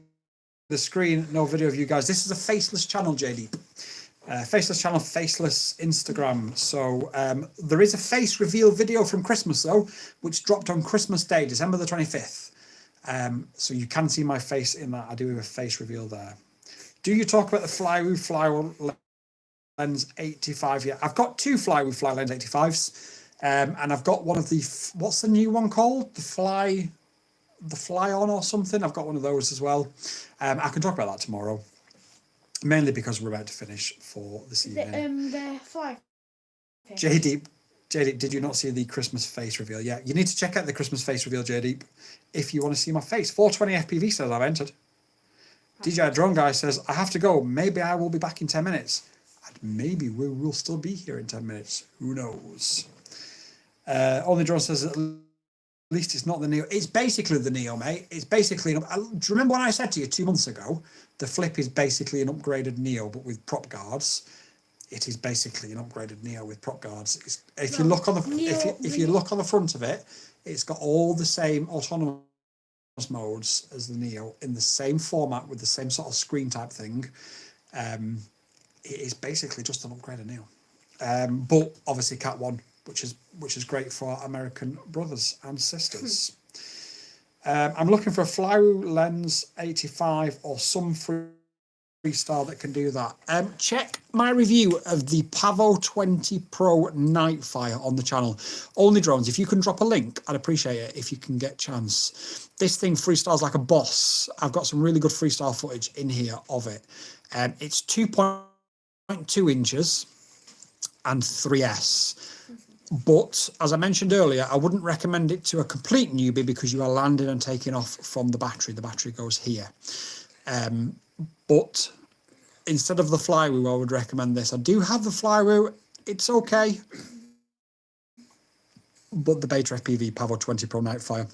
the screen, no video of you guys. This is a faceless channel, J-Deep. Faceless channel, faceless Instagram. So there is a face reveal video from Christmas, though, which dropped on Christmas Day, December the 25th. So you can see my face in that. I do have a face reveal there. Do you talk about the Fly Lens 85 yet? I've got 2 Fly Lens 85s. And I've got one of the, what's the new one called? The Fly On or something. I've got one of those as well. I can talk about that tomorrow. Mainly because we're about to finish for this evening. The Flyfish. J-Deep, did you not see the Christmas face reveal? Yeah, you need to check out the Christmas face reveal, J-Deep, if you want to see my face. 420 FPV says I've entered. DJI Drone Guy says, I have to go. Maybe I will be back in 10 minutes. And maybe we will still be here in 10 minutes. Who knows? Only Drone says, at least it's not the Neo. It's basically the Neo, mate. It's basically, do you remember when I said to you 2 months ago, the Flip is basically an upgraded Neo, but with prop guards? It is basically an upgraded Neo with prop guards. If you look on the if you look on the front of it, it's got all the same autonomous modes as the Neo in the same format with the same sort of screen type thing. It is basically just an upgraded Neo, but obviously Cat 1, which is great for our American brothers and sisters. I'm looking for a Fly Lens 85 or some free freestyle that can do that. Check my review of the Pavo 20 Pro Nightfire on the channel. Only Drones, if you can drop a link, I'd appreciate it if you can get chance. This thing freestyles like a boss. I've got some really good freestyle footage in here of it. It's 2.2 inches and 3S. But as I mentioned earlier, I wouldn't recommend it to a complete newbie because you are landing and taking off from the battery. The battery goes here. But instead of the flywheel, I would recommend this. I do have the flywheel. It's okay. But the Betafpv Pavo 20 Pro Nightfire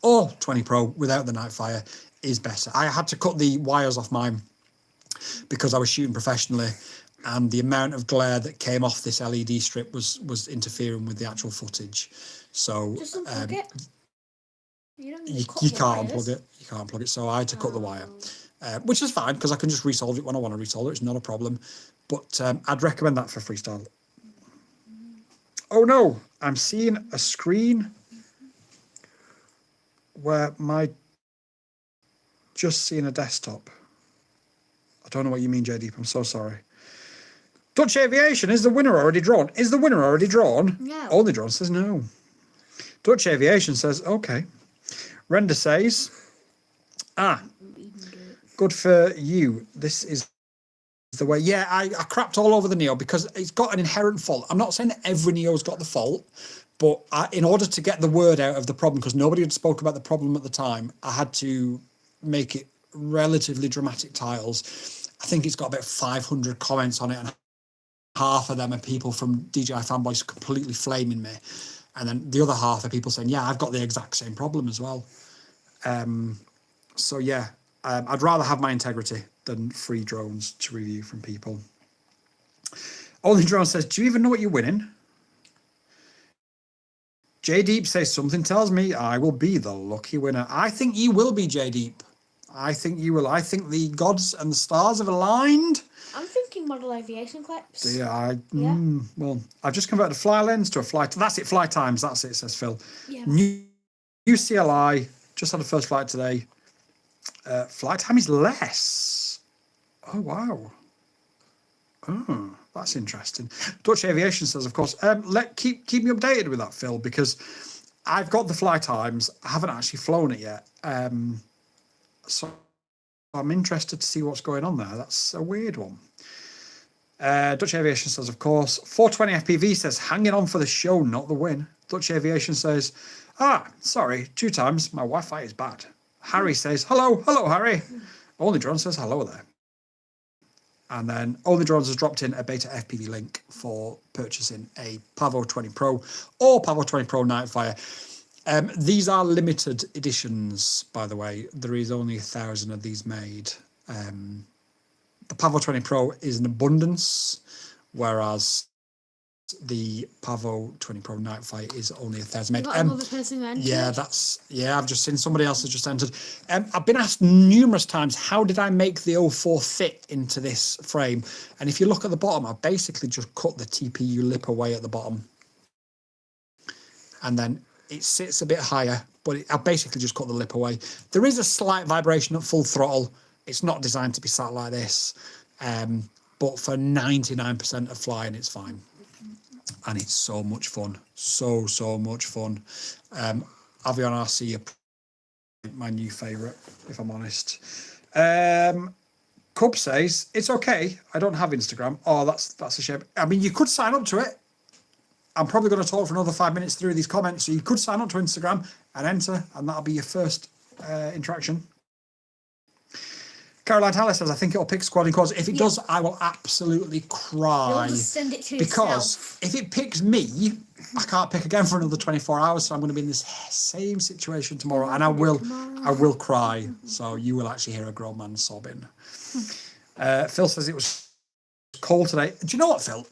or 20 Pro without the Nightfire is better. I had to cut the wires off mine because I was shooting professionally, and the amount of glare that came off this LED strip was interfering with the actual footage. So just unplug it. You can't unplug it. You can't plug it. So I had to cut the wire, which is fine because I can just resolve it when I want to resolve it. It's not a problem. But I'd recommend that for freestyle. Oh no, I'm seeing a screen where just seeing a desktop. I don't know what you mean, JD. I'm so sorry. Dutch Aviation, is the winner already drawn? Is the winner already drawn? No. Only Drawn says no. Dutch Aviation says, okay. Render says, good for you. This is the way. Yeah, I crapped all over the Neo because it's got an inherent fault. I'm not saying that every Neo's got the fault, but in order to get the word out of the problem, because nobody had spoke about the problem at the time, I had to make it relatively dramatic titles. I think it's got about 500 comments on it, and half of them are people from DJI fanboys completely flaming me. And then the other half are people saying, yeah, I've got the exact same problem as well. So yeah, I'd rather have my integrity than free drones to review from people. Only Drone says, do you even know what you're winning? J Deep says, something tells me I will be the lucky winner. I think you will be, J Deep. I think you will. I think the gods and the stars have aligned. I'm thinking model aviation clips. Yeah, well, I've just converted a fly lens to a fly. That's it, fly times. That's it, says Phil. Yeah. New CLI, just had a first flight today. Flight time is less. Oh, wow. Oh, that's interesting. Dutch Aviation says, of course, keep me updated with that, Phil, because I've got the fly times. I haven't actually flown it yet. So I'm interested to see what's going on there. That's a weird one. Dutch Aviation says, of course. 420 FPV says, hanging on for the show, not the win. Dutch Aviation says, sorry, 2 times. My Wi-Fi is bad. Harry says, hello, Harry. Only Drone says, hello there. And then Only Drones has dropped in a Betafpv link for purchasing a Pavo 20 Pro or Pavo 20 Pro Nightfire. These are limited editions, by the way. There is only 1,000 of these made. The Pavo 20 Pro is an abundance, whereas the Pavo 20 Pro Nightfire is only 1,000 made. Another person who entered. Yeah, I've just seen somebody else has just entered. I've been asked numerous times, how did I make the 04 fit into this frame? And if you look at the bottom, I basically just cut the TPU lip away at the bottom. And then it sits a bit higher, but I basically just cut the lip away. There is a slight vibration at full throttle. It's not designed to be sat like this, but for 99% of flying, it's fine. And it's so much fun. So much fun. Avon RC, my new favourite, if I'm honest. Cub says, it's okay. I don't have Instagram. Oh, that's a shame. I mean, you could sign up to it. I'm probably going to talk for another 5 minutes through these comments. So you could sign up to Instagram and enter, and that'll be your first interaction. Caroline Tallis says, I think it'll pick squad and quads. If it does, I will absolutely cry. You'll just send it to because yourself. If it picks me, I can't pick again for another 24 hours. So I'm going to be in this same situation tomorrow, and I will cry. So you will actually hear a grown man sobbing. Phil says it was cold today. Do you know what, Phil?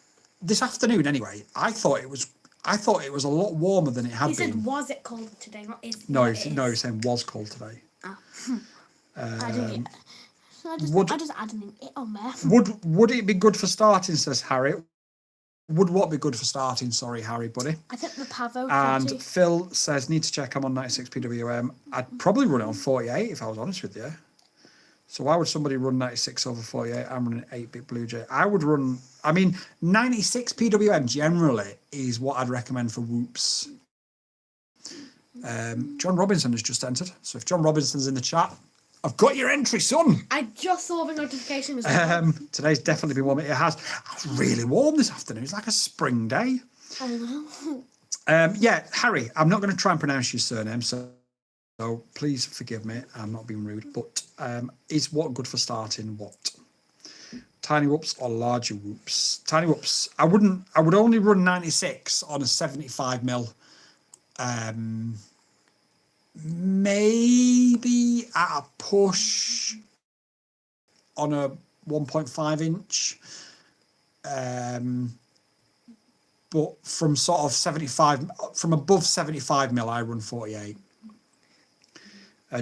This afternoon, anyway, I thought it was a lot warmer than it had been. He said, was it cold today? Not is. No, he's saying was cold today. Oh. I didn't. I just add an it on there. Would it be good for starting, says Harry? Would what be good for starting? Sorry, Harry, buddy. I think the Pavo. And 20. Phil says, need to check I'm on 96 PWM. I'd probably run it on 48 if I was honest with you. So why would somebody run 96 over 48? I'm running 8-bit Blue Jay. I would run, I mean, 96 PWM generally is what I'd recommend for whoops. John Robinson has just entered. So if John Robinson's in the chat, I've got your entry, son. I just saw the notification. Was Today's definitely been warm. It has. It's really warm this afternoon. It's like a spring day. I know. Yeah, Harry, I'm not going to try and pronounce your surname, so please forgive me. I'm not being rude, but is what good for starting what? Tiny whoops or larger whoops? Tiny whoops. I would only run 96 on a 75mm. Maybe at a push on a 1.5 inch. But from sort of 75, from above 75mm, I run 48.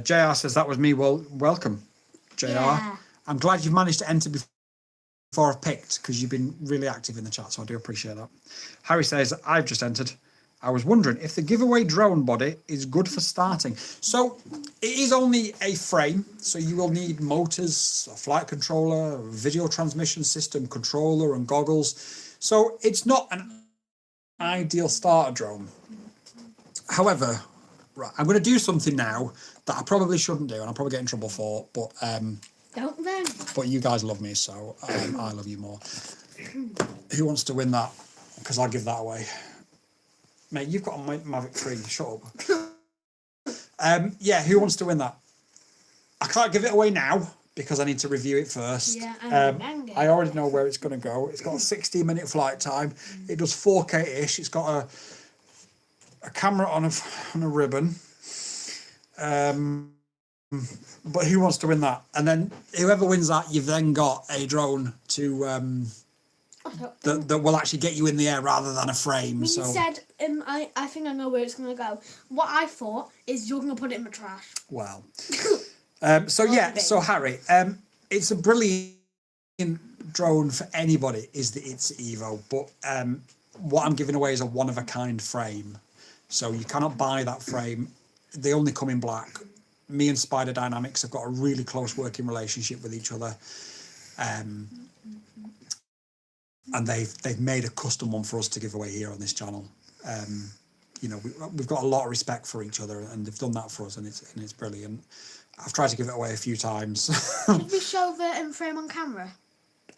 JR says that was me. Well, welcome, JR. Yeah. I'm glad you've managed to enter before I've picked, because you've been really active in the chat, so I do appreciate that. Harry says, I've just entered. I was wondering if the giveaway drone body is good for starting. So it is only a frame, so you will need motors, a flight controller, a video transmission system, controller and goggles. So it's not an ideal starter drone. However, right, I'm going to do something now that I probably shouldn't do, and I'll probably get in trouble for, but Don't then. but you guys love me, so I love you more. Who wants to win that? Because I'll give that away. Mate, you've got a Mavic 3. Shut up. Yeah, who wants to win that? I can't give it away now because I need to review it first. Yeah, I already know where it's going to go. It's got a 16-minute flight time. It does 4K-ish. It's got a camera on a ribbon. But who wants to win that? And then whoever wins that, you've then got a drone to that will actually get you in the air rather than a frame. So said, I think I know where it's going to go. What I thought is you're going to put it in my trash. well. So yeah, so Harry, it's a brilliant drone for anybody. Is the It's Evo, but what I'm giving away is a one-of-a-kind frame. So you cannot buy that frame. They only come in black. Me and Spider Dynamics have got a really close working relationship with each other, and they've made a custom one for us to give away here on this channel. You know, we've got a lot of respect for each other, and they've done that for us, and it's brilliant. I've tried to give it away a few times. Did we show the frame on camera?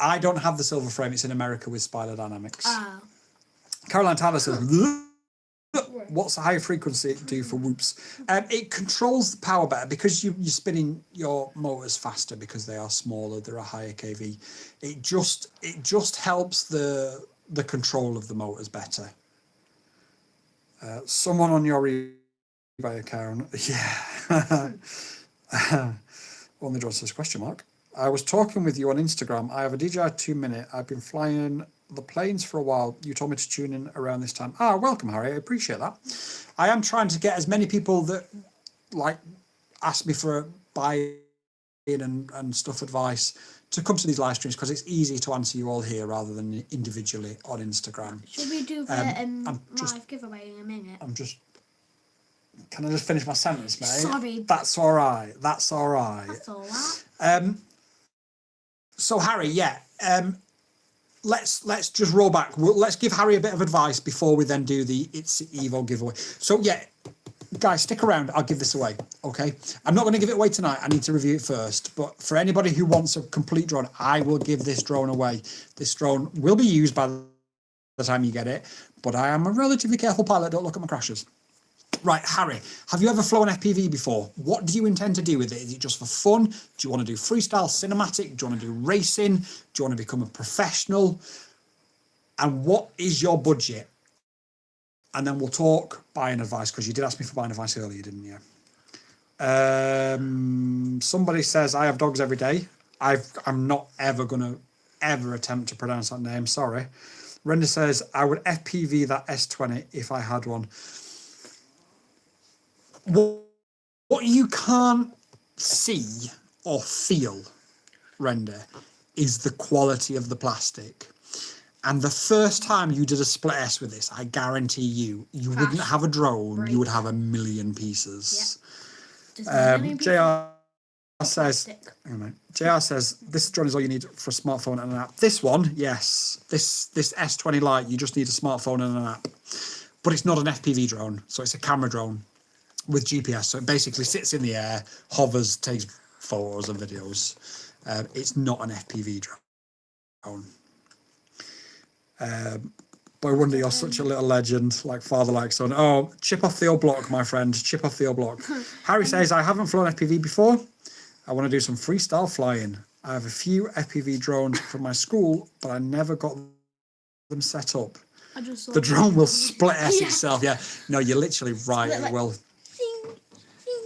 I don't have the silver frame. It's in America with Spider Dynamics. Oh. Caroline Tyler says, what's the high frequency do for whoops? It controls the power better because you're spinning your motors faster because they are smaller. They're a higher kV. It just helps the control of the motors better. Someone on your eBay account, yeah. Only draws says question mark. I was talking with you on Instagram. I have a DJI 2-minute. I've been flying the planes for a while. You told me to tune in around this time. Welcome, Harry. I appreciate that. I am trying to get as many people that like ask me for buy-in and stuff advice to come to these live streams because it's easy to answer you all here rather than individually on Instagram. Should we do the live giveaway in a minute? Can I just finish my sentence, mate? Sorry. That's all right. That's all right. That's all right. So Harry, yeah. Let's just roll back. Let's give Harry a bit of advice before we then do the It's Evo giveaway. So yeah, guys, stick around. I'll give this away. Okay. I'm not going to give it away tonight. I need to review it first. But for anybody who wants a complete drone, I will give this drone away. This drone will be used by the time you get it. But I am a relatively careful pilot. Don't look at my crashes. Right, Harry, have you ever flown FPV before? What do you intend to do with it? Is it just for fun? Do you want to do freestyle, cinematic? Do you want to do racing? Do you want to become a professional? And what is your budget? And then we'll talk buying advice, because you did ask me for buying advice earlier, didn't you? Somebody says, I have dogs every day. I'm not ever going to attempt to pronounce that name, sorry. Renda says, I would FPV that S20 if I had one. What you can't see or feel, Render, is the quality of the plastic. And the first time you did a split S with this, I guarantee you wouldn't have a drone, you would have a million pieces. Yeah. JR says, JR says, this drone is all you need for a smartphone and an app. This one, yes. This S20 Lite, you just need a smartphone and an app. But it's not an FPV drone, so it's a camera drone with GPS. So it basically sits in the air, hovers, takes photos and videos. It's not an FPV drone. Boy wonder, you're such a little legend, like father, like son. Oh, chip off the old block, my friend. Chip off the old block. Harry says, I haven't flown FPV before. I want to do some freestyle flying. I have a few FPV drones from my school, but I never got them set up. The drone will split itself. Yeah. No, you're literally right. It will.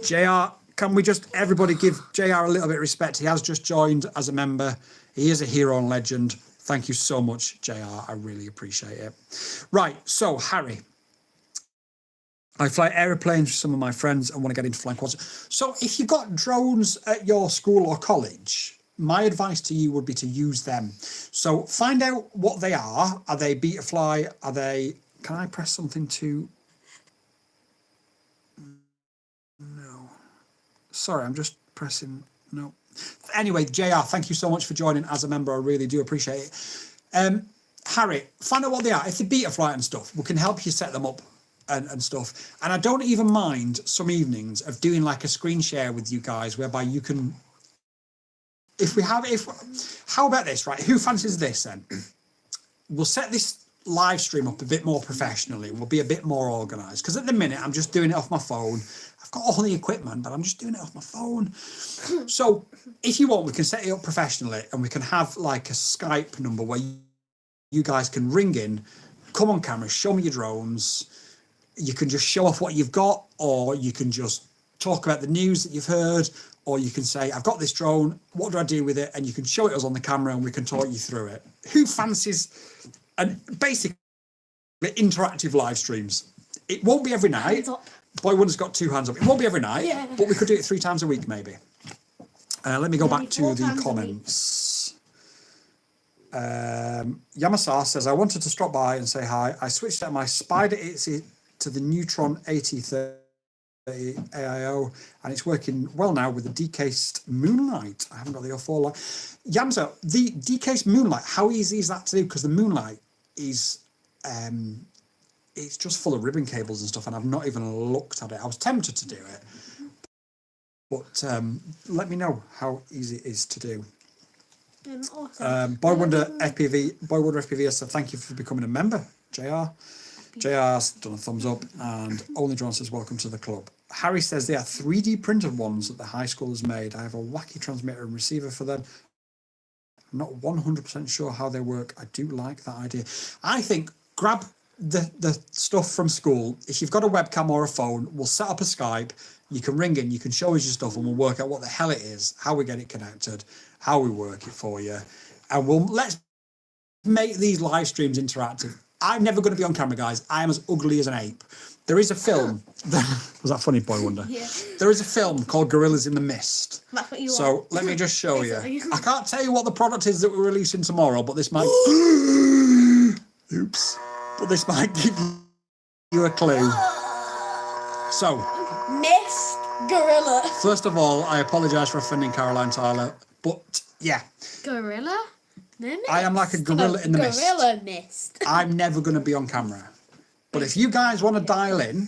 JR, can we just, everybody give JR a little bit of respect. He has just joined as a member. He is a hero and legend. Thank you so much, JR. I really appreciate it. Right, so Harry, I fly aeroplanes with some of my friends and want to get into flying quads. So if you've got drones at your school or college, my advice to you would be to use them. So find out what they are. Are they Betafly? Are they, can I press something to, no. Sorry, I'm just pressing, no. Anyway, JR, thank you so much for joining as a member. I really do appreciate it. Harry, find out what they are. If they're Betaflight and stuff, we can help you set them up and stuff. And I don't even mind some evenings of doing like a screen share with you guys whereby you can, how about this, right? Who fancies this then? We'll set this live stream up a bit more professionally. We'll be a bit more organised. Because at the minute, I'm just doing it off my phone. I've got all the equipment, but I'm just doing it off my phone. So if you want, we can set it up professionally and we can have like a Skype number where you guys can ring in, come on camera, show me your drones. You can just show off what you've got, or you can just talk about the news that you've heard, or you can say, I've got this drone, what do I do with it? And you can show it us on the camera and we can talk you through it. Who fancies, and basically interactive live streams? It won't be every night. Boy Wonder's got 2 hands up. It won't be every night, but we could do it 3 times a week maybe. Let me go back to the comments. Yamasar says, I wanted to stop by and say hi. I switched out my Spider ITZY to the Neutron 8030 AIO, and it's working well now with the decased Moonlight. I haven't got the O4 light. Yamsa, the decased Moonlight, how easy is that to do? Because the Moonlight is... it's just full of ribbon cables and stuff, and I've not even looked at it. I was tempted to do it, but let me know how easy it is to do. Awesome. Boy Wonder FPV said thank you for becoming a member. JR's done a thumbs up, and Only Drone says welcome to the club. Harry says they are 3D printed ones that the high school has made. I have a wacky transmitter and receiver for them. I'm not 100% sure how they work. I do like that idea. I think grab the stuff from school. If you've got a webcam or a phone, we'll set up a Skype. You can ring in, you can show us your stuff, and we'll work out what the hell it is, how we get it connected, how we work it for you, and let's make these live streams interactive. I'm never going to be on camera, guys. I am as ugly as an ape. There is a film. Was that funny, Boy Wonder? Yeah. There is a film called Gorillas in the Mist. That's what you want. Let me just show you. I can't tell you what the product is that we're releasing tomorrow, but this might. Oops. But this might give you a clue. So. Mist Gorilla. First of all, I apologise for offending Caroline Tyler, but yeah. Gorilla? I am like a gorilla in the mist. Gorilla mist. I'm never going to be on camera. But if you guys want to dial in,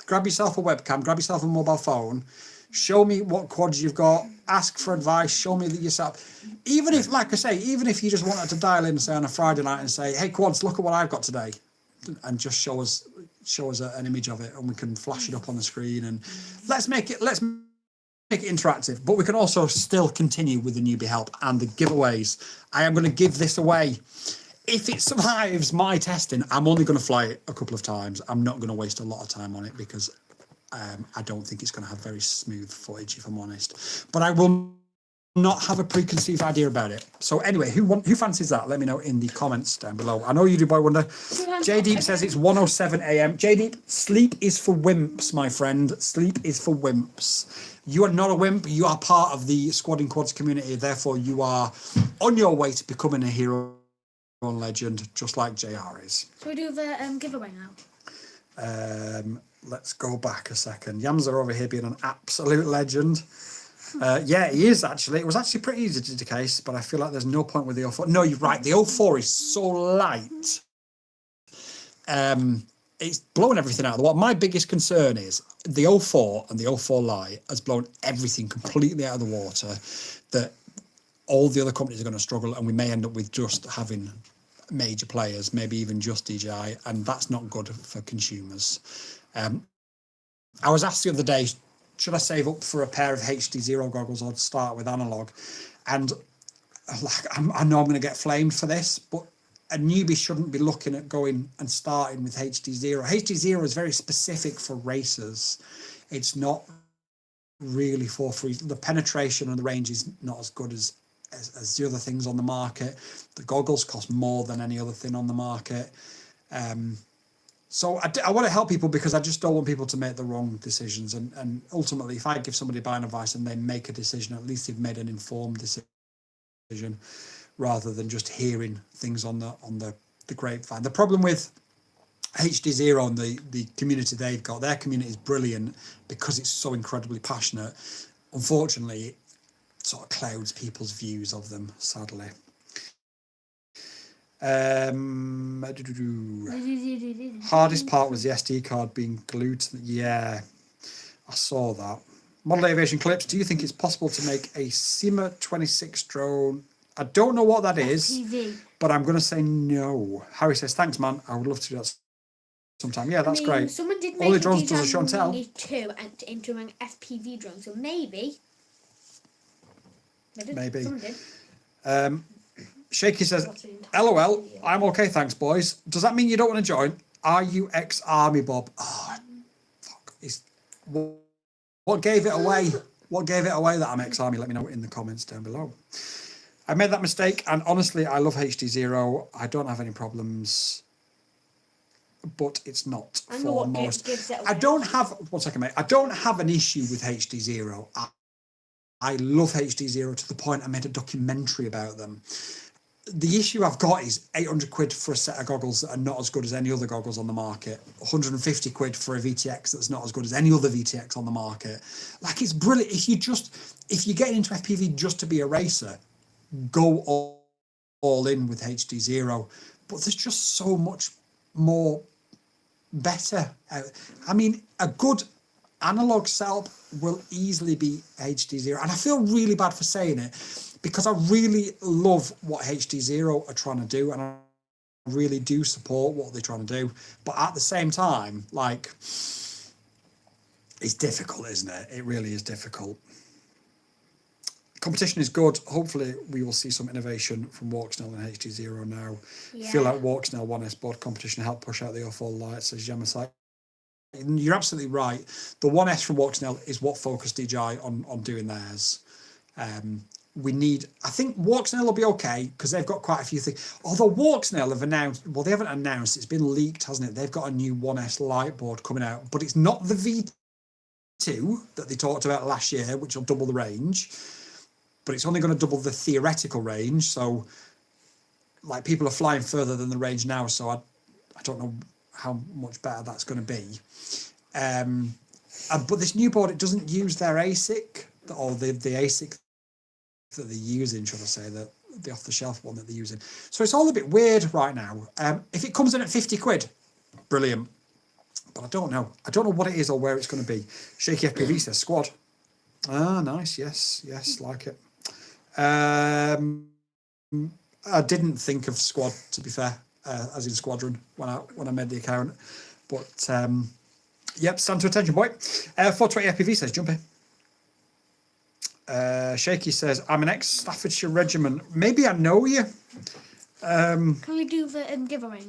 grab yourself a webcam, grab yourself a mobile phone, show me what quads you've got, ask for advice, show me that yourself. Even if, like I say, even if you just wanted to dial in, say on a Friday night and say, hey quads, look at what I've got today, and just show us an image of it, and we can flash it up on the screen, and let's make it interactive. But we can also still continue with the newbie help and the giveaways. I am going to give this away. If it survives my testing, I'm only going to fly it a couple of times. I'm not going to waste a lot of time on it because I don't think it's going to have very smooth footage, if I'm honest. But I will not have a preconceived idea about it. So anyway, who fancies that? Let me know in the comments down below. I know you do, Boy Wonder. J-Deep says it's 1:07 a.m. J-Deep, sleep is for wimps, my friend. Sleep is for wimps. You are not a wimp. You are part of the Squadding Quads community. Therefore, you are on your way to becoming a hero and legend, just like JR is. Shall we do the giveaway now? let's go back a second. Yamza over here being an absolute legend. Yeah, he is actually. It was actually pretty easy to decase, but I feel like there's no point with the 04. No, you're right. The 04 is so light. It's blown everything out of the water. My biggest concern is the 04 and the 04 Lite has blown everything completely out of the water, that all the other companies are going to struggle, and we may end up with just having major players, maybe even just DJI, and that's not good for consumers. I was asked the other day, should I save up for a pair of HD0 goggles or start with analog? And like, I know I'm going to get flamed for this, but a newbie shouldn't be looking at going and starting with HD0. HD0 is very specific for racers. It's not really for free. The penetration and the range is not as good as the other things on the market. The goggles cost more than any other thing on the market. So I want to help people because I just don't want people to make the wrong decisions. And ultimately, if I give somebody buying advice and they make a decision, at least they've made an informed decision rather than just hearing things on the grapevine. The problem with HD0 and the community they've got, their community is brilliant because it's so incredibly passionate. Unfortunately, it sort of clouds people's views of them, sadly. Hardest part was the SD card being glued to yeah, I saw that. Model Aviation Clips, do you think it's possible to make a SEMA 26 drone? I don't know what that is, FPV. But I'm going to say no. Harry says, thanks, man. I would love to do that sometime. Yeah, that's great. Someone did make All the drones does a show and tell. Into an FPV drone, so maybe. Maybe. Someone did. Shaky says, LOL, I'm okay, thanks, boys. Does that mean you don't want to join? Are you ex-army, Bob? Oh, fuck. What gave it away? What gave it away that I'm ex-army? Let me know in the comments down below. I made that mistake, and honestly, I love HD0. I don't have any problems, but it's not for most. I don't have, 1 second, mate. I don't have an issue with HD0. I love HD0 to the point I made a documentary about them. The issue I've got is 800 quid for a set of goggles that are not as good as any other goggles on the market. 150 quid for a VTX that's not as good as any other VTX on the market. Like, it's brilliant. If you're getting into FPV just to be a racer, go all in with HD0. But there's just so much more better. I mean, a good analog setup will easily be HD0. And I feel really bad for saying it, because I really love what HD0 are trying to do, and I really do support what they're trying to do. But at the same time, like, it's difficult, isn't it? It really is difficult. Competition is good. Hopefully, we will see some innovation from Walksnail and HD0 now. Yeah. I feel like Walksnail 1S board competition helped push out the 04 Lite, says Yamasai. You're absolutely right. The 1S from Walksnail is what focused DJI on doing theirs. I think Walksnail will be okay because they've got quite a few things. Although Walksnail have announced, well, they haven't announced, it's been leaked, hasn't it? They've got a new 1S Lite board coming out, but it's not the V2 that they talked about last year, which will double the range, but it's only going to double the theoretical range. So, like, people are flying further than the range now, so I don't know how much better that's going to be. But this new board, it doesn't use their ASIC, or the ASIC that they're using, should I say, the off-the-shelf one that they're using. So it's all a bit weird right now. If it comes in at 50 quid, brilliant. But I don't know. I don't know what it is or where it's going to be. Shaky FPV says squad. Ah, nice. Yes, like it. I didn't think of squad, to be fair, as in squadron when I made the account. But yep, stand to attention, boy. 420 FPV says jump in. Shaky says, I'm an ex-Staffordshire regiment. Maybe I know you. Can we do the giveaway?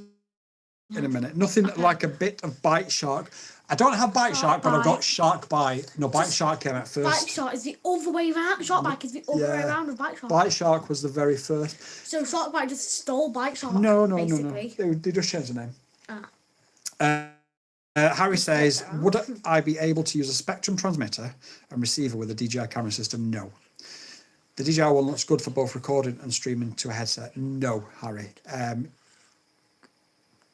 In a minute. Nothing like a bit of Bite Shark. I don't have Bite Shark, but I've got Shark Bite. No, Bite Shark came out first. Bite Shark is the other way around. Shark Bite is the other way around of Bite Shark. Bite Shark was the very first. So Shark Bite just stole Bite Shark. No. They just changed the name. Harry says, would I be able to use a Spectrum transmitter and receiver with a DJI camera system? No. The DJI one looks good for both recording and streaming to a headset. No, Harry.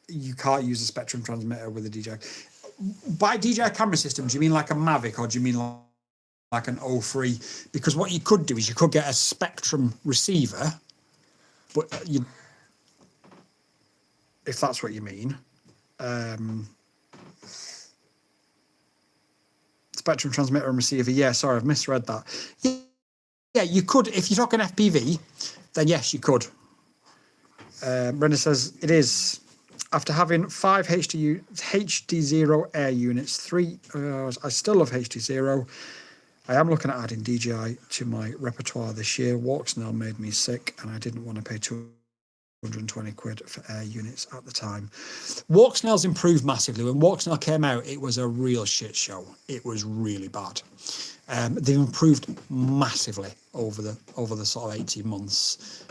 You can't use a Spectrum transmitter with a DJI. by DJI camera system, do you mean like a Mavic or do you mean like an O3? Because what you could do is you could get a Spectrum receiver, but you, if that's what you mean, Spectrum transmitter and receiver. Yeah, sorry, I've misread that. Yeah, you could, if you're talking FPV, then yes, you could. Brenda says it is. After having 5 HD0 air units, 3, I still love HD0. I am looking at adding DJI to my repertoire this year. Walksnail made me sick and I didn't want to pay 220 quid for air units at the time. Walksnail's improved massively. When Walksnail came out, it was a real shit show. It was really bad. They've improved massively over the sort of 18 months.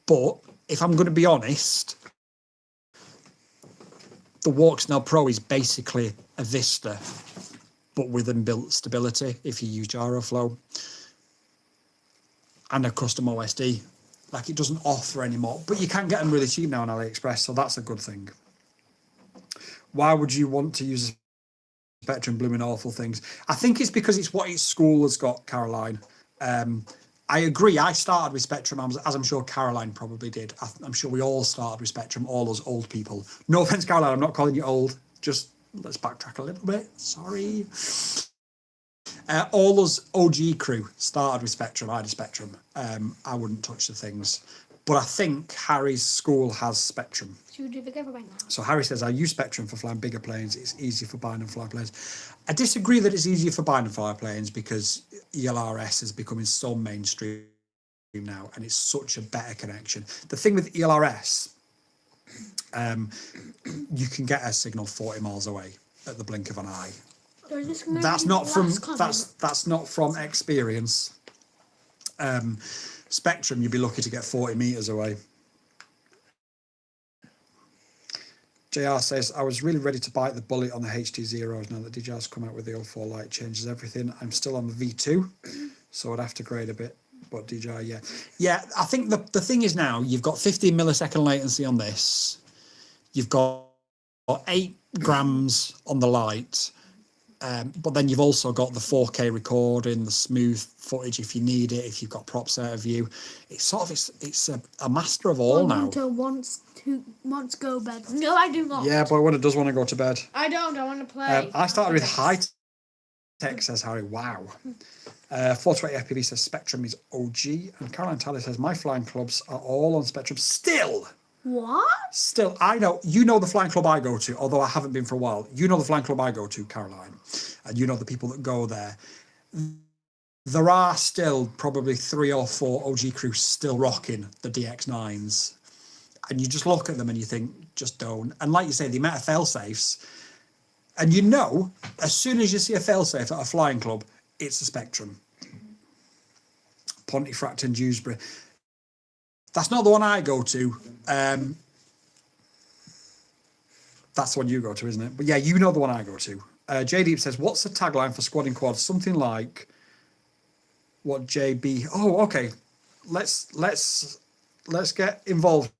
But if I'm going to be honest, the Walksnail Pro is basically a Vista, but with inbuilt stability if you use Gyroflow and a custom OSD. Like, it doesn't offer anymore, but you can get them really cheap now on AliExpress, so that's a good thing. Why would you want to use a Spectrum blooming awful things? I think it's because it's what its school has got, Caroline. I agree. I started with Spectrum, as I'm sure Caroline probably did. I'm sure we all started with Spectrum, all those old people. No offense, Caroline, I'm not calling you old. Just let's backtrack a little bit. Sorry. All those OG crew started with Spectrum. I did Spectrum. I wouldn't touch the things. But I think Harry's school has Spectrum. Should we do the giveaway now? So Harry says, I use Spectrum for flying bigger planes. It's easy for bind and fly planes. I disagree that it's easier for bind and fly planes because ELRS is becoming so mainstream now and it's such a better connection. The thing with ELRS, you can get a signal 40 miles away at the blink of an eye. That's not from experience. Spectrum, you'd be lucky to get 40 meters away. JR says, I was really ready to bite the bullet on the HD Zeros. Now that DJI's come out with the 04 Lite, changes everything. I'm still on the V2, so I'd have to grade a bit. But DJI, yeah. Yeah, I think the thing is now, you've got 15 millisecond latency on this. You've got 8 grams on the Lite. But then you've also got the 4K recording, the smooth footage if you need it, if you've got props out of view. It's sort of it's a master of all now. Hunter wants to go bed. No, I do not. Yeah, Boy Wonder does want to go to bed. I don't. I want to play. I started with high tech, says Harry. Wow. 420 FPV says Spectrum is OG, and Caroline Tyler says my flying clubs are all on Spectrum still. What? Still, I know, you know the flying club I go to, although I haven't been for a while. You know the flying club I go to, Caroline, and you know the people that go there. There are still probably 3 or 4 OG crews still rocking the DX9s. And you just look at them and you think, just don't. And like you say, the amount of fail-safes, and you know, as soon as you see a fail-safe at a flying club, it's a Spectrum. Pontefract and Dewsbury. That's not the one I go to. That's the one you go to, isn't it? But yeah, you know the one I go to. J Deep says, what's the tagline for Squad in Quad? Something like what JB. Oh, okay. Let's get involved,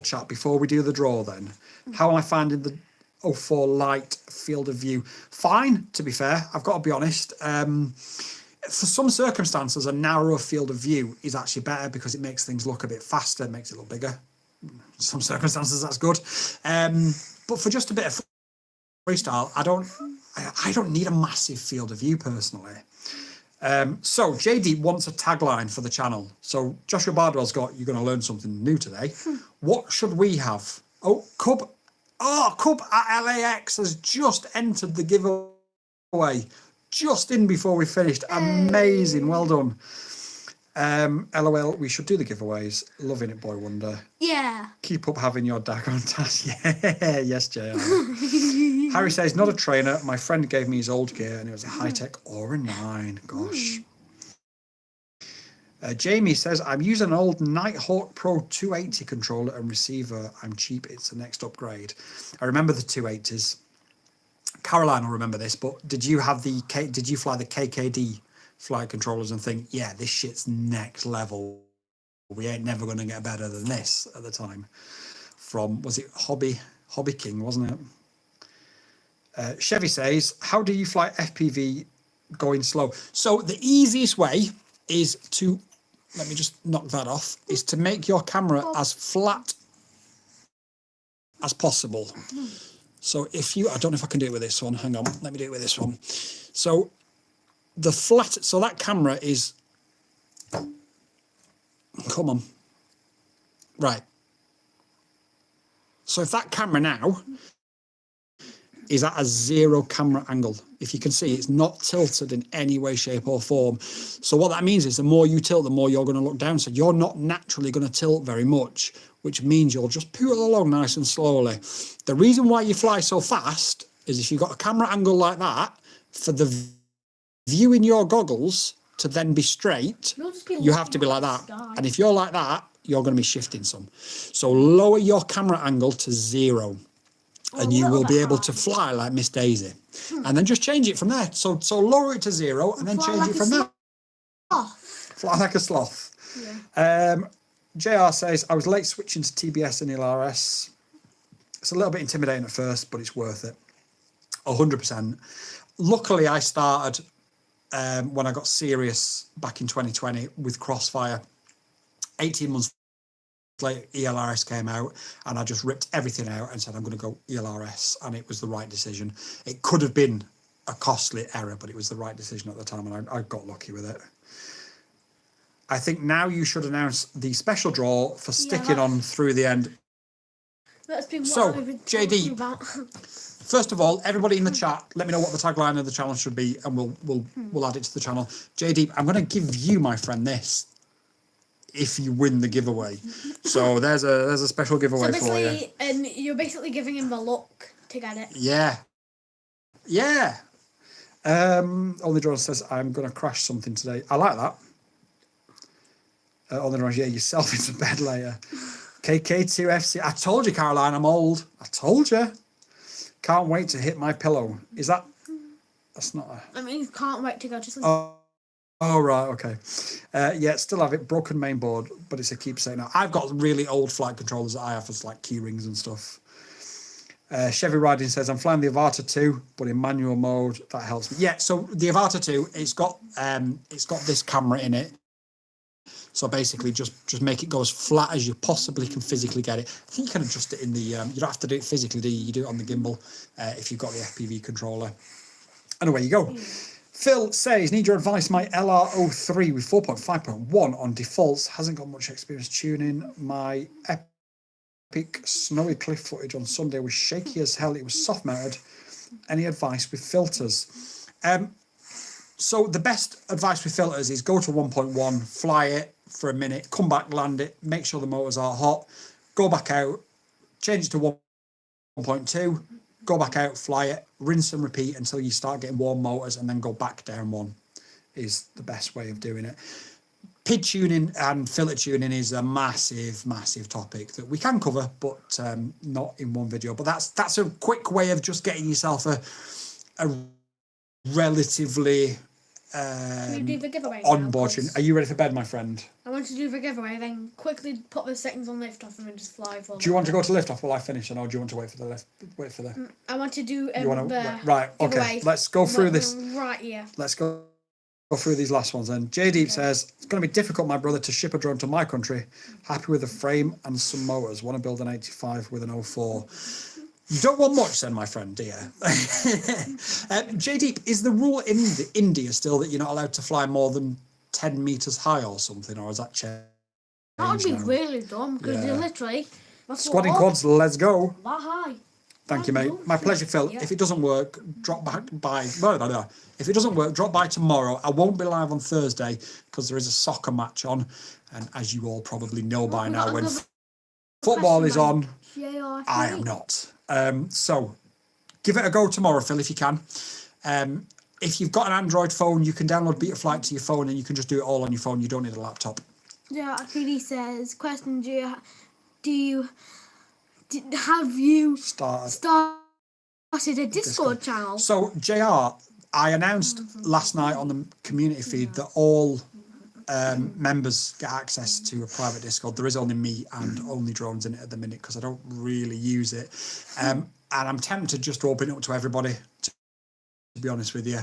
chat, before we do the draw then. How am I finding the 04 Lite field of view? Fine, to be fair. I've got to be honest. For some circumstances, a narrower field of view is actually better because it makes things look a bit faster, makes it look bigger. Some circumstances, that's good. But for just a bit of freestyle, I don't need a massive field of view personally. So JD wants a tagline for the channel. So Joshua Bardwell's got, you're going to learn something new today. What should we have? Oh, Cub at LAX has just entered the giveaway. Just in before we finished. Amazing. Well done. LOL, we should do the giveaways. Loving it, Boy Wonder. Yeah. Keep up having your dagger on task. Yeah, yes, JR. Harry says, not a trainer. My friend gave me his old gear and it was a high-tech Aura 9. Gosh. Jamie says, I'm using an old Nighthawk Pro 280 controller and receiver. I'm cheap. It's the next upgrade. I remember the 280s. Caroline will remember this, but did you fly the KKD flight controllers and think, yeah, this shit's next level? We ain't never going to get better than this at the time. From, was it Hobby King, wasn't it? Chevy says, how do you fly FPV going slow? So the easiest way is to, let me just knock that off, is to make your camera as flat as possible. So if you, I don't know if I can do it with this one. Hang on, let me do it with this one. So the flat, so that camera is, come on. Right. So if that camera now is at a 0 camera angle, if you can see, it's not tilted in any way, shape or form. So what that means is the more you tilt, the more you're going to look down. So you're not naturally going to tilt very much, which means you'll just poodle along nice and slowly. The reason why you fly so fast is if you've got a camera angle like that, for the view in your goggles to then be straight, you have to be like that. And if you're like that, you're going to be shifting some. So lower your camera angle to 0. And you will be able to fly like Miss Daisy. And then just change it from there. So lower it to 0 and then change it from there. Fly like a sloth. Yeah. JR says, I was late switching to TBS and LRS. It's a little bit intimidating at first, but it's worth it. 100%. Luckily, I started when I got serious back in 2020 with Crossfire. 18 months later, ELRS came out and I just ripped everything out and said I'm going to go ELRS, and it was the right decision. It could have been a costly error, but it was the right decision at the time, and I got lucky with it. I think now you should announce the special draw for sticking on through the end. That's been what so I've been JD about. First of all, everybody in the chat, let me know what the tagline of the challenge should be, and we'll add it to the channel. JD, I'm going to give you, my friend, this if you win the giveaway. So there's a special giveaway for you. And you're basically giving him the luck to get it. Yeah. Yeah. Only Drone says, I'm going to crash something today. I like that. Only Drone, yeah, yourself into bed later. KK2FC. I told you, Caroline, I'm old. I told you. Can't wait to hit my pillow. Is that... That's not a... I mean, can't wait to go to sleep. Oh, right, okay. Yeah, still have it. Broken main board, but it's a keepsake now. I've got really old flight controllers that I have as like key rings and stuff. Chevy Riding says, I'm flying the Avata 2, but in manual mode. That helps me. Yeah, so the Avata 2, it's got this camera in it. So basically, just make it go as flat as you possibly can physically get it. I think you can adjust it in the... you don't have to do it physically, do you? You do it on the gimbal if you've got the FPV controller. And away you go. Phil says, need your advice. My LR03 with 4.5.1 on defaults hasn't got much experience tuning. My epic snowy cliff footage on Sunday was shaky as hell. It was soft mounted. Any advice with filters? So the best advice with filters is go to 1.1, fly it for a minute, come back, land it, make sure the motors are hot, go back out, change it to 1.2, go back out, fly it, rinse and repeat until you start getting warm motors, and then go back down one is the best way of doing it. PID tuning and filter tuning is a massive, massive topic that we can cover, but not in one video. But that's a quick way of just getting yourself a relatively onboard tuning. Are you ready for bed, my friend? I want to do the giveaway, then quickly put the settings on lift off and then just fly for. Do you want to go to lift off while I finish, or do you want to wait for the? I want to do right. Okay, let's go through this. Right here. Let's go through these last ones then. J-Deep says, it's going to be difficult, my brother, to ship a drone to my country. Happy with a frame and some motors. Want to build an 85 with an 04. You don't want much then, my friend, do you? J-Deep, is the rule in India still that you're not allowed to fly more than 10 metres high or something, or has that changed? That would be really dumb, because you're literally... Squatting quads, let's go. That high. Thank you, mate. My pleasure, Phil. Yeah. If it doesn't work, drop back by... No. If it doesn't work, drop by tomorrow. I won't be live on Thursday because there is a soccer match on. And as you all probably know by now, when football is on, I am not. So give it a go tomorrow, Phil, if you can. If you've got an Android phone, you can download Betaflight to your phone and you can just do it all on your phone. You don't need a laptop. Yeah, PD says, question, have you started a Discord channel? So, JR, I announced last night on the community feed that all members get access to a private Discord. There is only me and only drones in it at the minute because I don't really use it. And I'm tempted just to open it up to everybody, to be honest with you,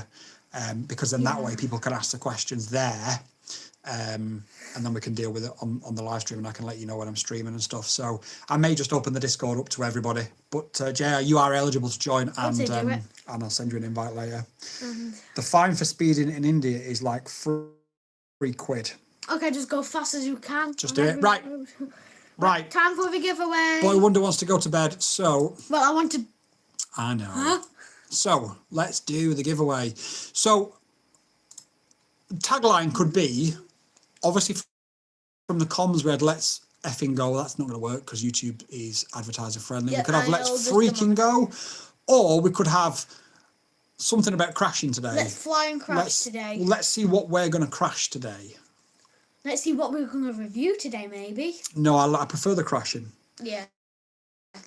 because then that way people can ask the questions there. And then we can deal with it on the live stream, and I can let you know when I'm streaming and stuff. So I may just open the Discord up to everybody. But JR, you are eligible to join, and I'll send you an invite later. The fine for speeding in India is like £3. Okay, just go fast as you can. Just do it. Right. Right. Time for the giveaway. Boy Wonder wants to go to bed, so... Well, I want to... I know. Huh? So, let's do the giveaway. So, tagline could be, obviously from the comms we had let's effing go. That's not going to work because YouTube is advertiser friendly. Yeah, we could have let's freaking go, or we could have something about crashing today. Let's fly and crash today. Let's see what we're going to crash today. Let's see what we're going to review today, maybe. No, I prefer the crashing. Yeah.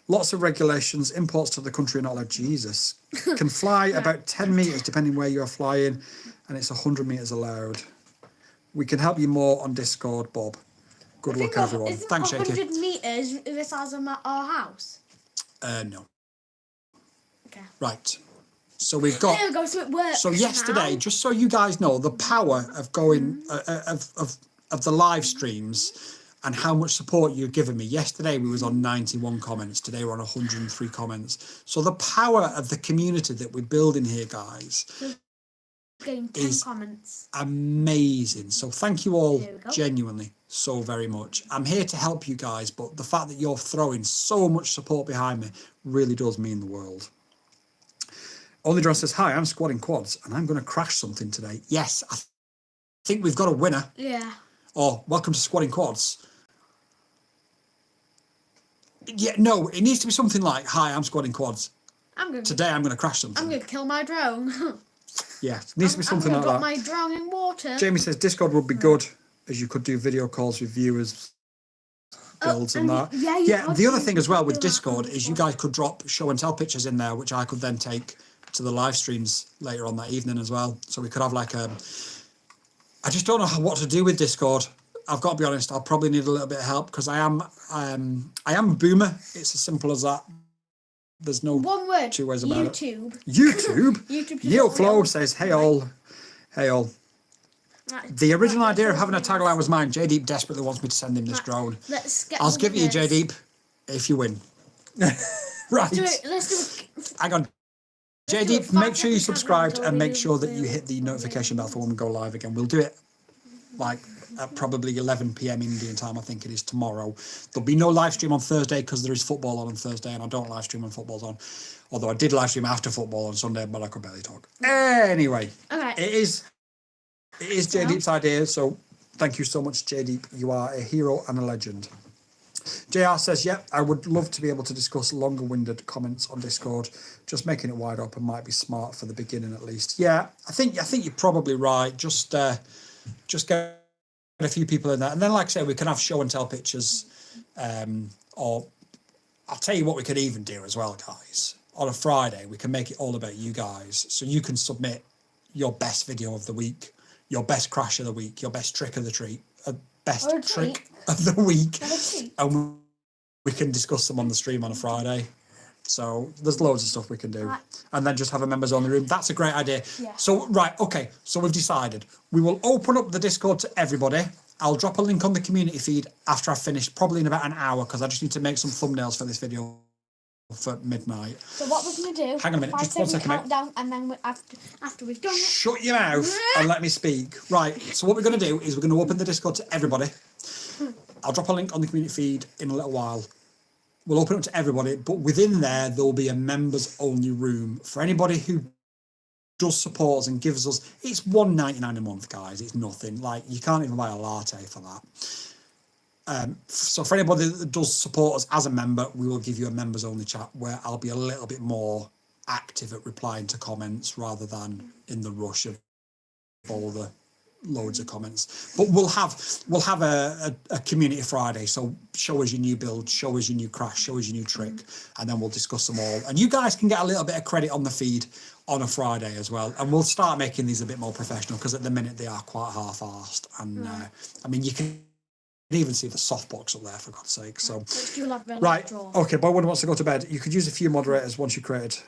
Lots of regulations. Imports to the country are not allowed. Jesus. Can fly about 10 metres depending where you're flying, and it's 100 metres allowed. We can help you more on Discord, Bob. Good luck, everyone. Thanks, Shaky. 100 metres the size of our house? No. Okay. Right. So we've got... There we go, so it works. So yesterday, now. just so you guys know, the power of going... of the live streams and how much support you've given me. Yesterday we was on 91 comments. Today we're on 103 comments. So the power of the community that we're building here, guys, getting 10 comments. Amazing. So thank you all genuinely so very much. I'm here to help you guys, but the fact that you're throwing so much support behind me really does mean the world. Only John says, hi, I'm squatting quads and I'm going to crash something today. Yes, I think we've got a winner. Yeah. Or welcome to Squatting Quads. Yeah, no, it needs to be something like, hi, I'm Squatting Quads. Today I'm going to crash something. I'm going to kill my drone. Yeah, it needs to be something like that. I'm going to drop my drone in water. Jamie says Discord would be good, as you could do video calls with viewers, builds and that. Yeah, the other thing as well with Discord is you guys could drop show and tell pictures in there, which I could then take to the live streams later on that evening as well. So we could have like a... I just don't know what to do with Discord. I've got to be honest. I'll probably need a little bit of help because I am a boomer. It's as simple as that. There's no one word. Two ways about YouTube. it. YouTube. YouTube. Neoflow says, "Hey all, hey all." Right. The original idea of having a tagline was mine. J Deep desperately wants me to send him this drone. I'll give it you, J Deep, if you win. Right. Let's do it. Hang on. J Deep, make sure you subscribed and make sure that you hit the notification bell for when we go live again. We'll do it like at probably 11 PM Indian time, I think it is tomorrow. There'll be no live stream on Thursday because there is football on Thursday and I don't live stream when football's on. Although I did live stream after football on Sunday, but I could barely talk. Anyway, it is J Deep's idea, so thank you so much, J Deep. You are a hero and a legend. JR says, yep, I would love to be able to discuss longer-winded comments on Discord. Just making it wide open might be smart for the beginning at least. Yeah, I think you're probably right. Just get a few people in there. And then, like I say, we can have show and tell pictures. Or I'll tell you what we could even do as well, guys. On a Friday, we can make it all about you guys. So you can submit your best video of the week, your best crash of the week, your best trick of the treat, best trick of the week, and we can discuss them on the stream on a Friday. So there's loads of stuff we can do, and then just have a members only room. That's a great idea. So okay, so we've decided we will open up the Discord to everybody. I'll drop a link on the community feed after I've finished, probably in about an hour, because I just need to make some thumbnails for this video for midnight. So what we're going to do, hang on a minute, just 1 second, countdown, and then after we've done it, shut your mouth and let me speak. Right, so what we're going to do is we're going to open the Discord to everybody. I'll drop a link on the community feed in a little while. We'll open it to everybody, but within there will be a members only room for anybody who does support us and gives us. It's $1.99 a month, guys. It's nothing. Like, you can't even buy a latte for that. So for anybody that does support us as a member, we will give you a members only chat where I'll be a little bit more active at replying to comments rather than in the rush of all the loads of comments. But we'll have a community Friday. So show us your new build, show us your new crash, show us your new trick, and then we'll discuss them all. And you guys can get a little bit of credit on the feed on a Friday as well. And we'll start making these a bit more professional because at the minute they are quite half-arsed. And I mean, you can even see the softbox up there, for God's sake. So, You'll have right, draw. okay, boy wonder wants to go to bed. You could use a few moderators once you created.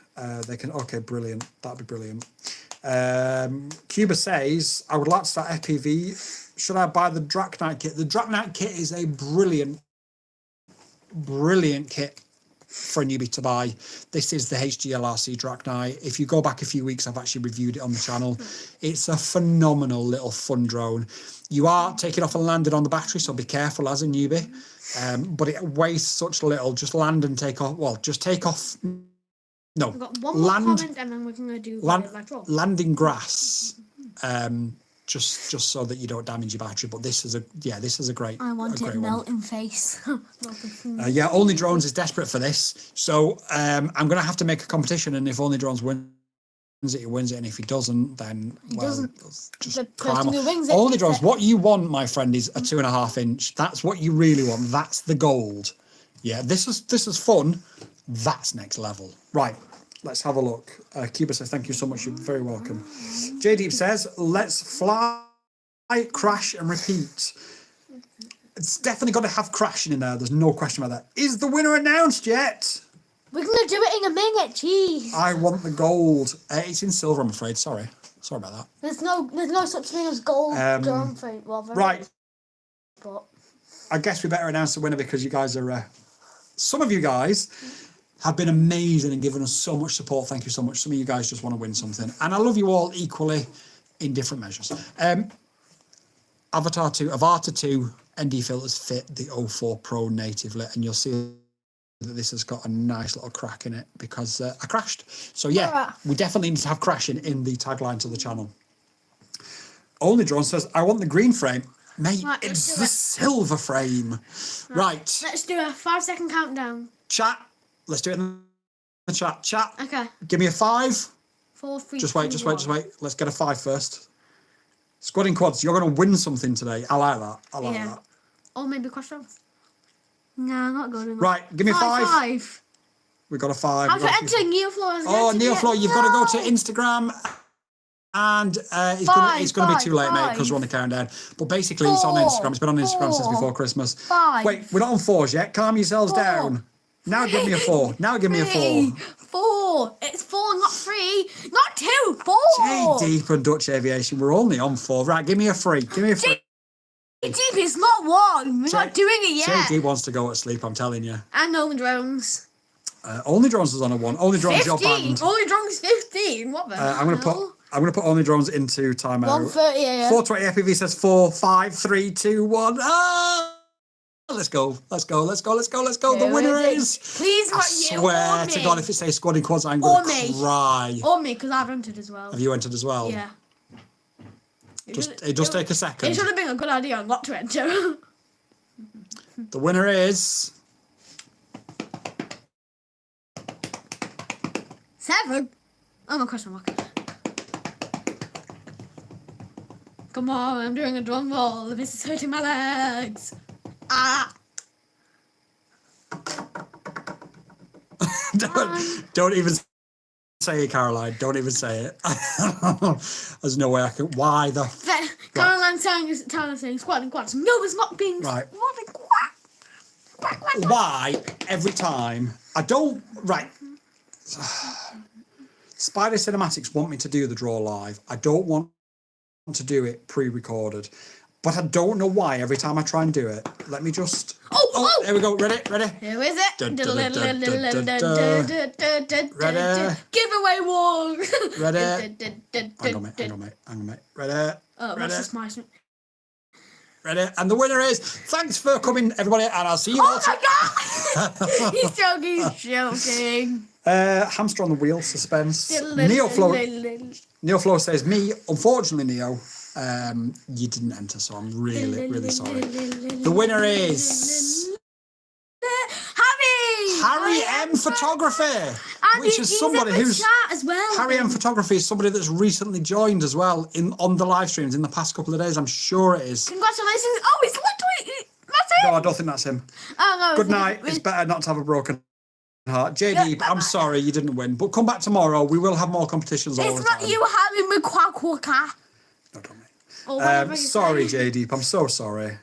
They can, okay, brilliant. That'd be brilliant. Cuba says, I would like to start FPV. Should I buy the Dracnite kit? The Dracnite kit is a brilliant kit for a newbie to buy. This is the HGLRC Dracnite. If you go back a few weeks, I've actually reviewed it on the channel. It's a phenomenal little fun drone. You are taking off and landing on the battery, so be careful as a newbie. But it weighs such little. Just land and take off. Well, just take off. No, I've got one more comment, and then we're going to do landing grass. Just so that you don't damage your battery. But this is a great. I want it melting face. Yeah, Only Drones is desperate for this, so I'm going to have to make a competition, and if Only Drones wins it, he wins it, and if he doesn't, then just climb on. Only Drones, what you want, my friend, is a 2.5 inch. That's what you really want. That's the gold. Yeah, this is fun. That's next level. Right. Let's have a look. Cuba says, thank you so much. You're very welcome. J Deep says, let's fly, crash and repeat. It's definitely got to have crashing in there. There's no question about that. Is the winner announced yet? We're going to do it in a minute. Jeez. I want the gold. It's in silver, I'm afraid. Sorry about that. There's no such thing as gold. Right. But I guess we better announce the winner because you guys are... some of you guys have been amazing and given us so much support. Thank you so much. Some of you guys just want to win something. And I love you all equally in different measures. Avatar 2 ND filters fit the 04 Pro natively. And you'll see that this has got a nice little crack in it because I crashed. So yeah, we definitely need to have crashing in the tagline to the channel. Only Drone says, I want the green frame. Mate, right, it's the silver frame. Right. Let's do a 5-second countdown. Chat. Let's do it in the chat. Chat. Okay. Give me a 5. 4, 3, Just wait. Let's get a 5 first. Squadding quads, you're going to win something today. I like that. Or maybe crash off. No, I'm not going to. Right, give me a 5. We got a 5. I'm entering Neoflow. Oh, Neoflow, you've got to go to Instagram. And it's going to be too late, mate, because we're on the countdown. But basically, it's on Instagram. It's been on Instagram since before Christmas. 5. Wait, we're not on 4s yet. Calm yourselves down. Now give me a 4. Now give me a 4. 4. It's 4, not 3. Not 2. 4. J Deep and Dutch Aviation. We're only on 4. Right, give me a 3. Give me a 3. J Deep is not 1. We're not doing it yet. J Deep wants to go to sleep, I'm telling you. And Only Drones. Only Drones is on a 1. Only Drones, you're banned. Only Drones 15. What the hell? I'm going to put Only Drones into timeout. 1:30 a.m. 420 FPV says 4, 5, 3, 2, 1. Ah! Let's go. The winner is... Please, I swear to God, if it says Squadding Quads, I'm going to cry. Or me, because I've entered as well. Have you entered as well? Yeah. It does take a second. It should have been a good idea not to enter. The winner is... 7. Oh, my question mark. Come on, I'm doing a drum roll. This is hurting my legs. Ah. Don't even say it, Caroline. Don't even say it. There's no way I can. Why the? Caroline's telling us saying squatting quads. No, it's not being squatting quads. Why every time I don't right? Spider Cinematics want me to do the draw live. I don't want to do it pre-recorded. But I don't know why every time I try and do it. Let me just... Oh, there we go. Ready? Who is it? Ready? Giveaway wall. Ready? Hang on, mate. Ready? Oh, ready? That's my... Ready? And the winner is... Thanks for coming, everybody, and I'll see you all... Oh, my God! He's joking. Hamster on the wheel, suspense. Neoflow says, me, unfortunately, Neo... you didn't enter, so I'm really sorry. The winner is Harry M Photography, which is somebody who's as well. Harry M Photography is somebody that's recently joined as well on the live streams in the past couple of days. I'm sure it is. Congratulations! Oh, it's literally that's him. No, I don't think that's him. Oh no. Good night. It's better not to have a broken heart. JD, I'm sorry you didn't win, but come back tomorrow. We will have more competitions all the time. It's not you, Harry McQuackwalker. No, don't. Sorry, J Deep. I'm so sorry.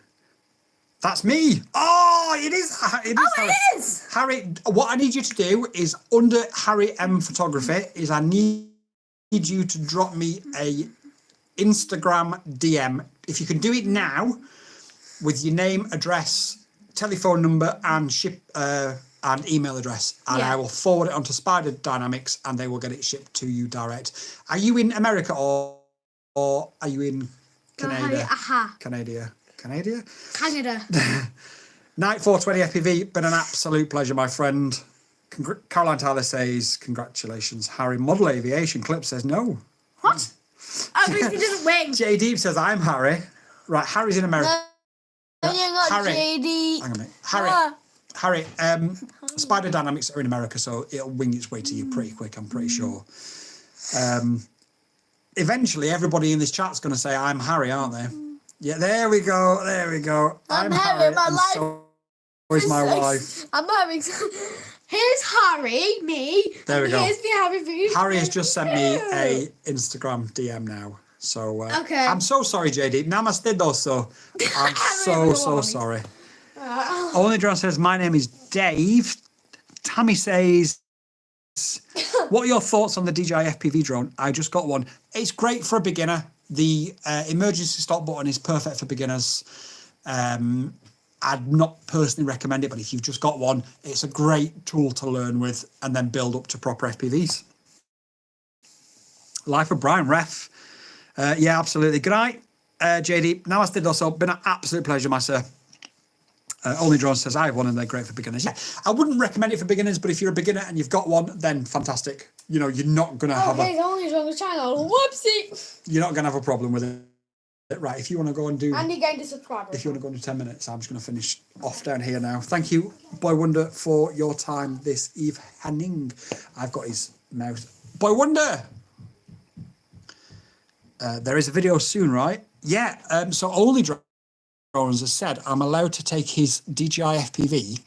That's me. Oh, it is. It is. Oh, Harry. it is. Harry, what I need you to do is under Harry M Photography is I need you to drop me a Instagram DM. If you can do it now with your name, address, telephone number, and and email address, and I will forward it onto Spider Dynamics, and they will get it shipped to you direct. Are you in America or are you in Canada? Canada. Night 420 FPV, been an absolute pleasure, my friend. Caroline Tyler says, congratulations. Harry Model Aviation Clip says no. What? Oh, because he didn't win. J Deep says, I'm Harry. Right, Harry's in America. No, you're not Harry. JD. Hang on a minute. Harry, Spider Dynamics are in America, so it'll wing its way to you pretty quick, I'm pretty sure. Eventually, everybody in this chat's going to say, I'm Harry, aren't they? Yeah, there we go. I'm Harry, my life. So is my wife. I'm Harry. Here's Harry, me. There we go. Here's the Harry. Harry has just sent me a Instagram DM now. So okay. I'm so sorry, JD. Namaste doso. I'm so sorry. Only Drone says, my name is Dave. Tammy says, what are your thoughts on the DJI FPV drone? I just got one. It's great for a beginner. The emergency stop button is perfect for beginners. I'd not personally recommend it, but if you've just got one, it's a great tool to learn with and then build up to proper FPVs. Life of Brian, ref. Yeah, absolutely. Good night, JD. Namaste doso. Been an absolute pleasure, my sir. Only Drone says, I have one and they're great for beginners. Yeah, I wouldn't recommend it for beginners, but if you're a beginner and you've got one, then fantastic. You know, you're not going to have Only Drone's channel. Whoopsie. You're not going to have a problem with it. Right, if you want to go and do... And you gained a subscriber. If you want to go and do 10 minutes, I'm just going to finish off down here now. Thank you, Boy Wonder, for your time this evening. I've got his mouse. Boy Wonder! There is a video soon, right? Yeah, so Only Drones has said I'm allowed to take his DJI FPV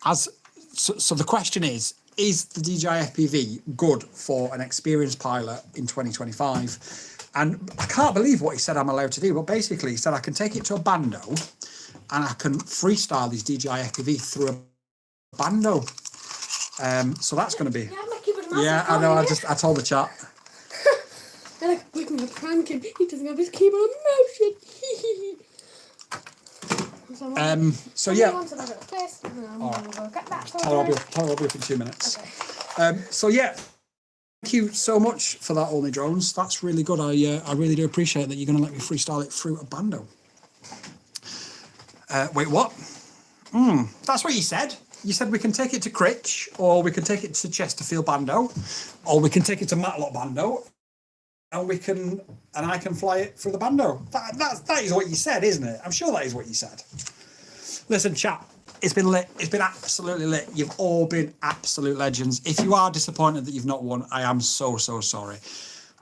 as... So the question is the DJI FPV good for an experienced pilot in 2025? And I can't believe what he said I'm allowed to do, but basically he said I can take it to a bando and I can freestyle these DJI FPV through a bando. So that's going to be... Yeah, I know, I told the chat. They're like, we're going to prank him. He doesn't have his keyboard on motion. So yeah. I'll be up in 2 minutes. Okay. So yeah. Thank you so much for that, Only Drones. That's really good. I really do appreciate that you're going to let me freestyle it through a bando. Wait, what? That's what you said. You said we can take it to Critch, or we can take it to Chesterfield Bando, or we can take it to Matlock Bando, and I can fly it through the bando. That is what you said, isn't it? I'm sure that is what you said. Listen, chat. It's been lit. It's been absolutely lit. You've all been absolute legends. If you are disappointed that you've not won, I am so sorry.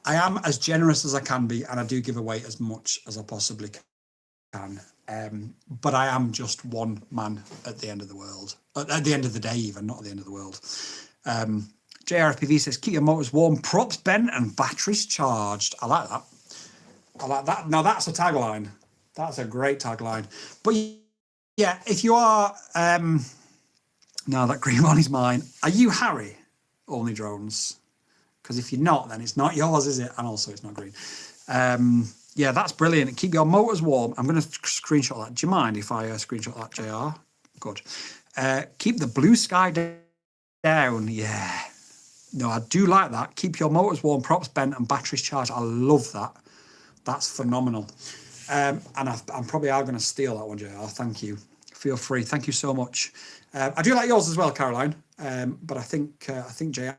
I am as generous as I can be, and I do give away as much as I possibly can. But I am just one man at the end of the world. At the end of the day, even, not at the end of the world. JRFPV says, keep your motors warm, props bent, and batteries charged. I like that. I like that. Now, that's a tagline. That's a great tagline. But... yeah, if you are... no, that green one is mine. Are you Harry? Only Drones. Because if you're not, then it's not yours, is it? And also, it's not green. Yeah, that's brilliant. Keep your motors warm. I'm going to screenshot that. Do you mind if I screenshot that, JR? Good. Keep the blue sky down. Yeah. No, I do like that. Keep your motors warm, props bent, and batteries charged. I love that. That's phenomenal. And I'm probably going to steal that one, JR. Thank you. Feel free. Thank you so much. I do like yours as well, Caroline. But I think JR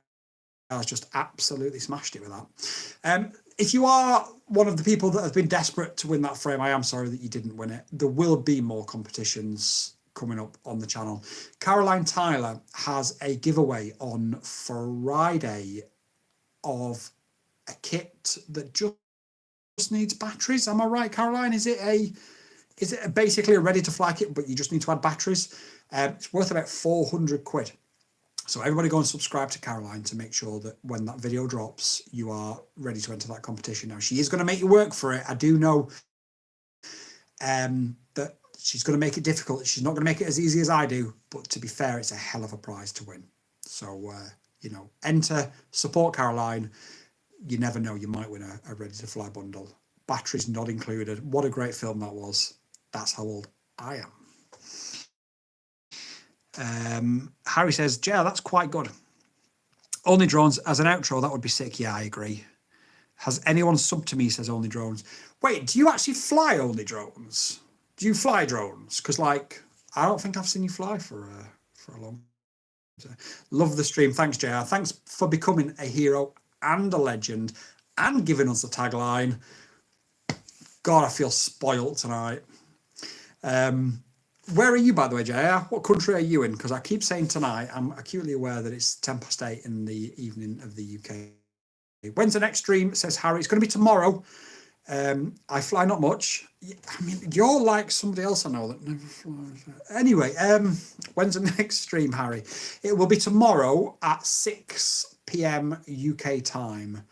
has just absolutely smashed it with that. If you are one of the people that have been desperate to win that frame, I am sorry that you didn't win it. There will be more competitions coming up on the channel. Caroline Tyler has a giveaway on Friday of a kit that just needs batteries. Am I right, Caroline? Is it basically a ready to fly kit, but you just need to add batteries? It's worth about 400 quid. So everybody go and subscribe to Caroline to make sure that when that video drops, you are ready to enter that competition. Now, she is going to make you work for it. I do know that she's going to make it difficult. She's not going to make it as easy as I do. But to be fair, it's a hell of a prize to win. So, you know, enter, support Caroline. You never know, you might win a Ready to Fly bundle. Batteries not included. What a great film that was. That's how old I am. Harry says, yeah, that's quite good. Only Drones as an outro, that would be sick. Yeah, I agree. Has anyone subbed to me, says Only Drones. Wait, do you actually fly Only Drones? Do you fly drones? Because, like, I don't think I've seen you fly for a long time. Love the stream. Thanks, JR. Thanks for becoming a hero and a legend and giving us the tagline. God, I feel spoilt tonight. Where are you, by the way, JR? What country are you in? Because I keep saying tonight, I'm acutely aware that it's 8:10 in the evening of the UK. When's the next stream? Says Harry. It's going to be tomorrow. I fly not much. I mean, you're like somebody else I know that never flies. Anyway, when's the next stream, Harry? It will be tomorrow at 6 p.m. UK time.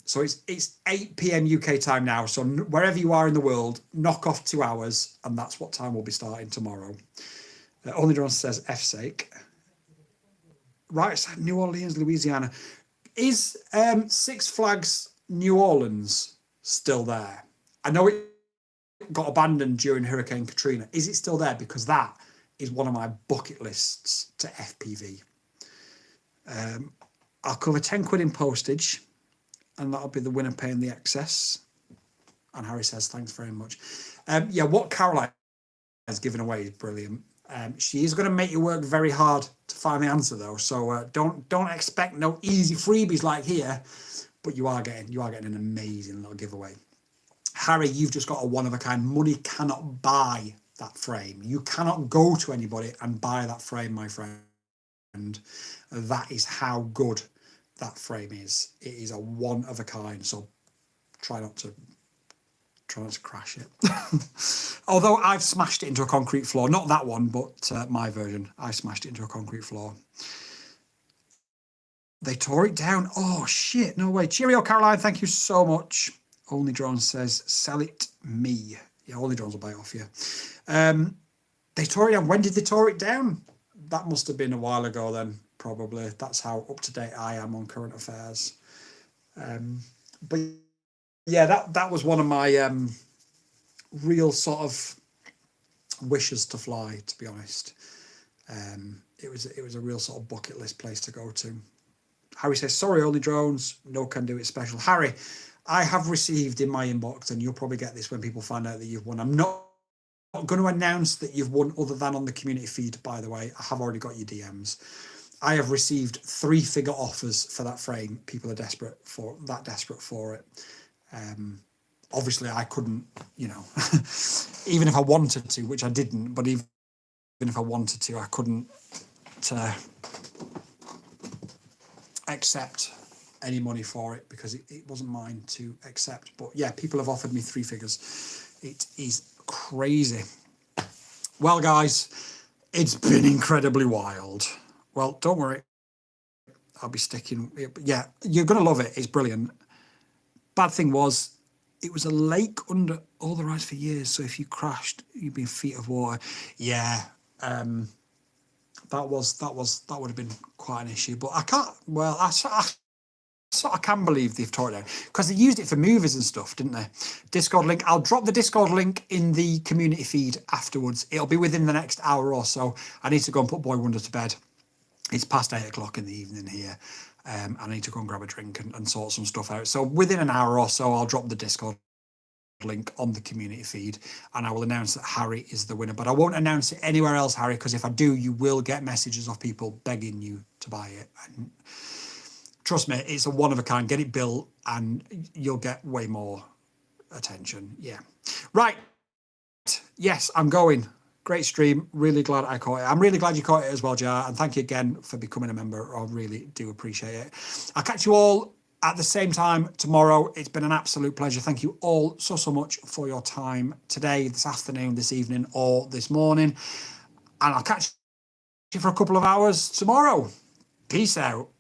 So it's 8 p.m. UK time now. So wherever you are in the world, knock off 2 hours, and that's what time we'll be starting tomorrow. Only Drone says F sake. Right, it's New Orleans, Louisiana. Is Six Flags New Orleans still there? I know it got abandoned during Hurricane Katrina. Is it still there? Because that is one of my bucket lists to FPV. I'll cover 10 quid in postage, and that'll be the winner paying the excess. And Harry says, thanks very much. Yeah, what Caroline has given away is brilliant. She is going to make you work very hard to find the answer, though. So don't expect no easy freebies like here, but you are getting an amazing little giveaway. Harry, you've just got a one of a kind. Money cannot buy that frame. You cannot go to anybody and buy that frame, my friend. That is how good that frame is. It is a one of a kind. So try not to crash it. Although I've smashed it into a concrete floor. Not that one, but my version. I smashed it into a concrete floor. They tore it down. Oh, shit. No way. Cheerio, Caroline. Thank you so much. Only Drone says, sell it me. Yeah, Only Drones will buy it off you. They tore it down. When did they tore it down? That must have been a while ago then, probably. That's how up-to-date I am on current affairs. But yeah, that was one of my real sort of wishes to fly, to be honest. It was a real sort of bucket list place to go to. Harry says, sorry, Only Drones, no can do it special. Harry, I have received in my inbox, and you'll probably get this when people find out that you've won. I'm not going to announce that you've won other than on the community feed, by the way. I have already got your DMs. I have received 3-figure offers for that frame. People are desperate for it. Obviously, I couldn't, you know, even if I wanted to, which I didn't, but even if I wanted to, I couldn't accept any money for it because it wasn't mine to accept. But yeah, people have offered me 3 figures. It is crazy. Well, guys, it's been incredibly wild. Well, don't worry. I'll be sticking. Yeah, you're going to love it. It's brilliant. Bad thing was, it was a lake under all the rides for years. So if you crashed, you'd be in feet of water. Yeah, that would have been quite an issue. But I can't. Well, I sort of can believe they've tore it down because they used it for movies and stuff, didn't they? Discord link. I'll drop the Discord link in the community feed afterwards. It'll be within the next hour or so. I need to go and put Boy Wonder to bed. It's past 8 o'clock in the evening here. I need to go and grab a drink and sort some stuff out. So within an hour or so, I'll drop the Discord link on the community feed and I will announce that Harry is the winner. But I won't announce it anywhere else, Harry, because if I do, you will get messages of people begging you to buy it. And trust me, it's a one of a kind. Get it built and you'll get way more attention. Yeah. Right. Yes, I'm going. Great stream. Really glad I caught it. I'm really glad you caught it as well, Jar. And thank you again for becoming a member. I really do appreciate it. I'll catch you all at the same time tomorrow. It's been an absolute pleasure. Thank you all so much for your time today, this afternoon, this evening, or this morning. And I'll catch you for a couple of hours tomorrow. Peace out.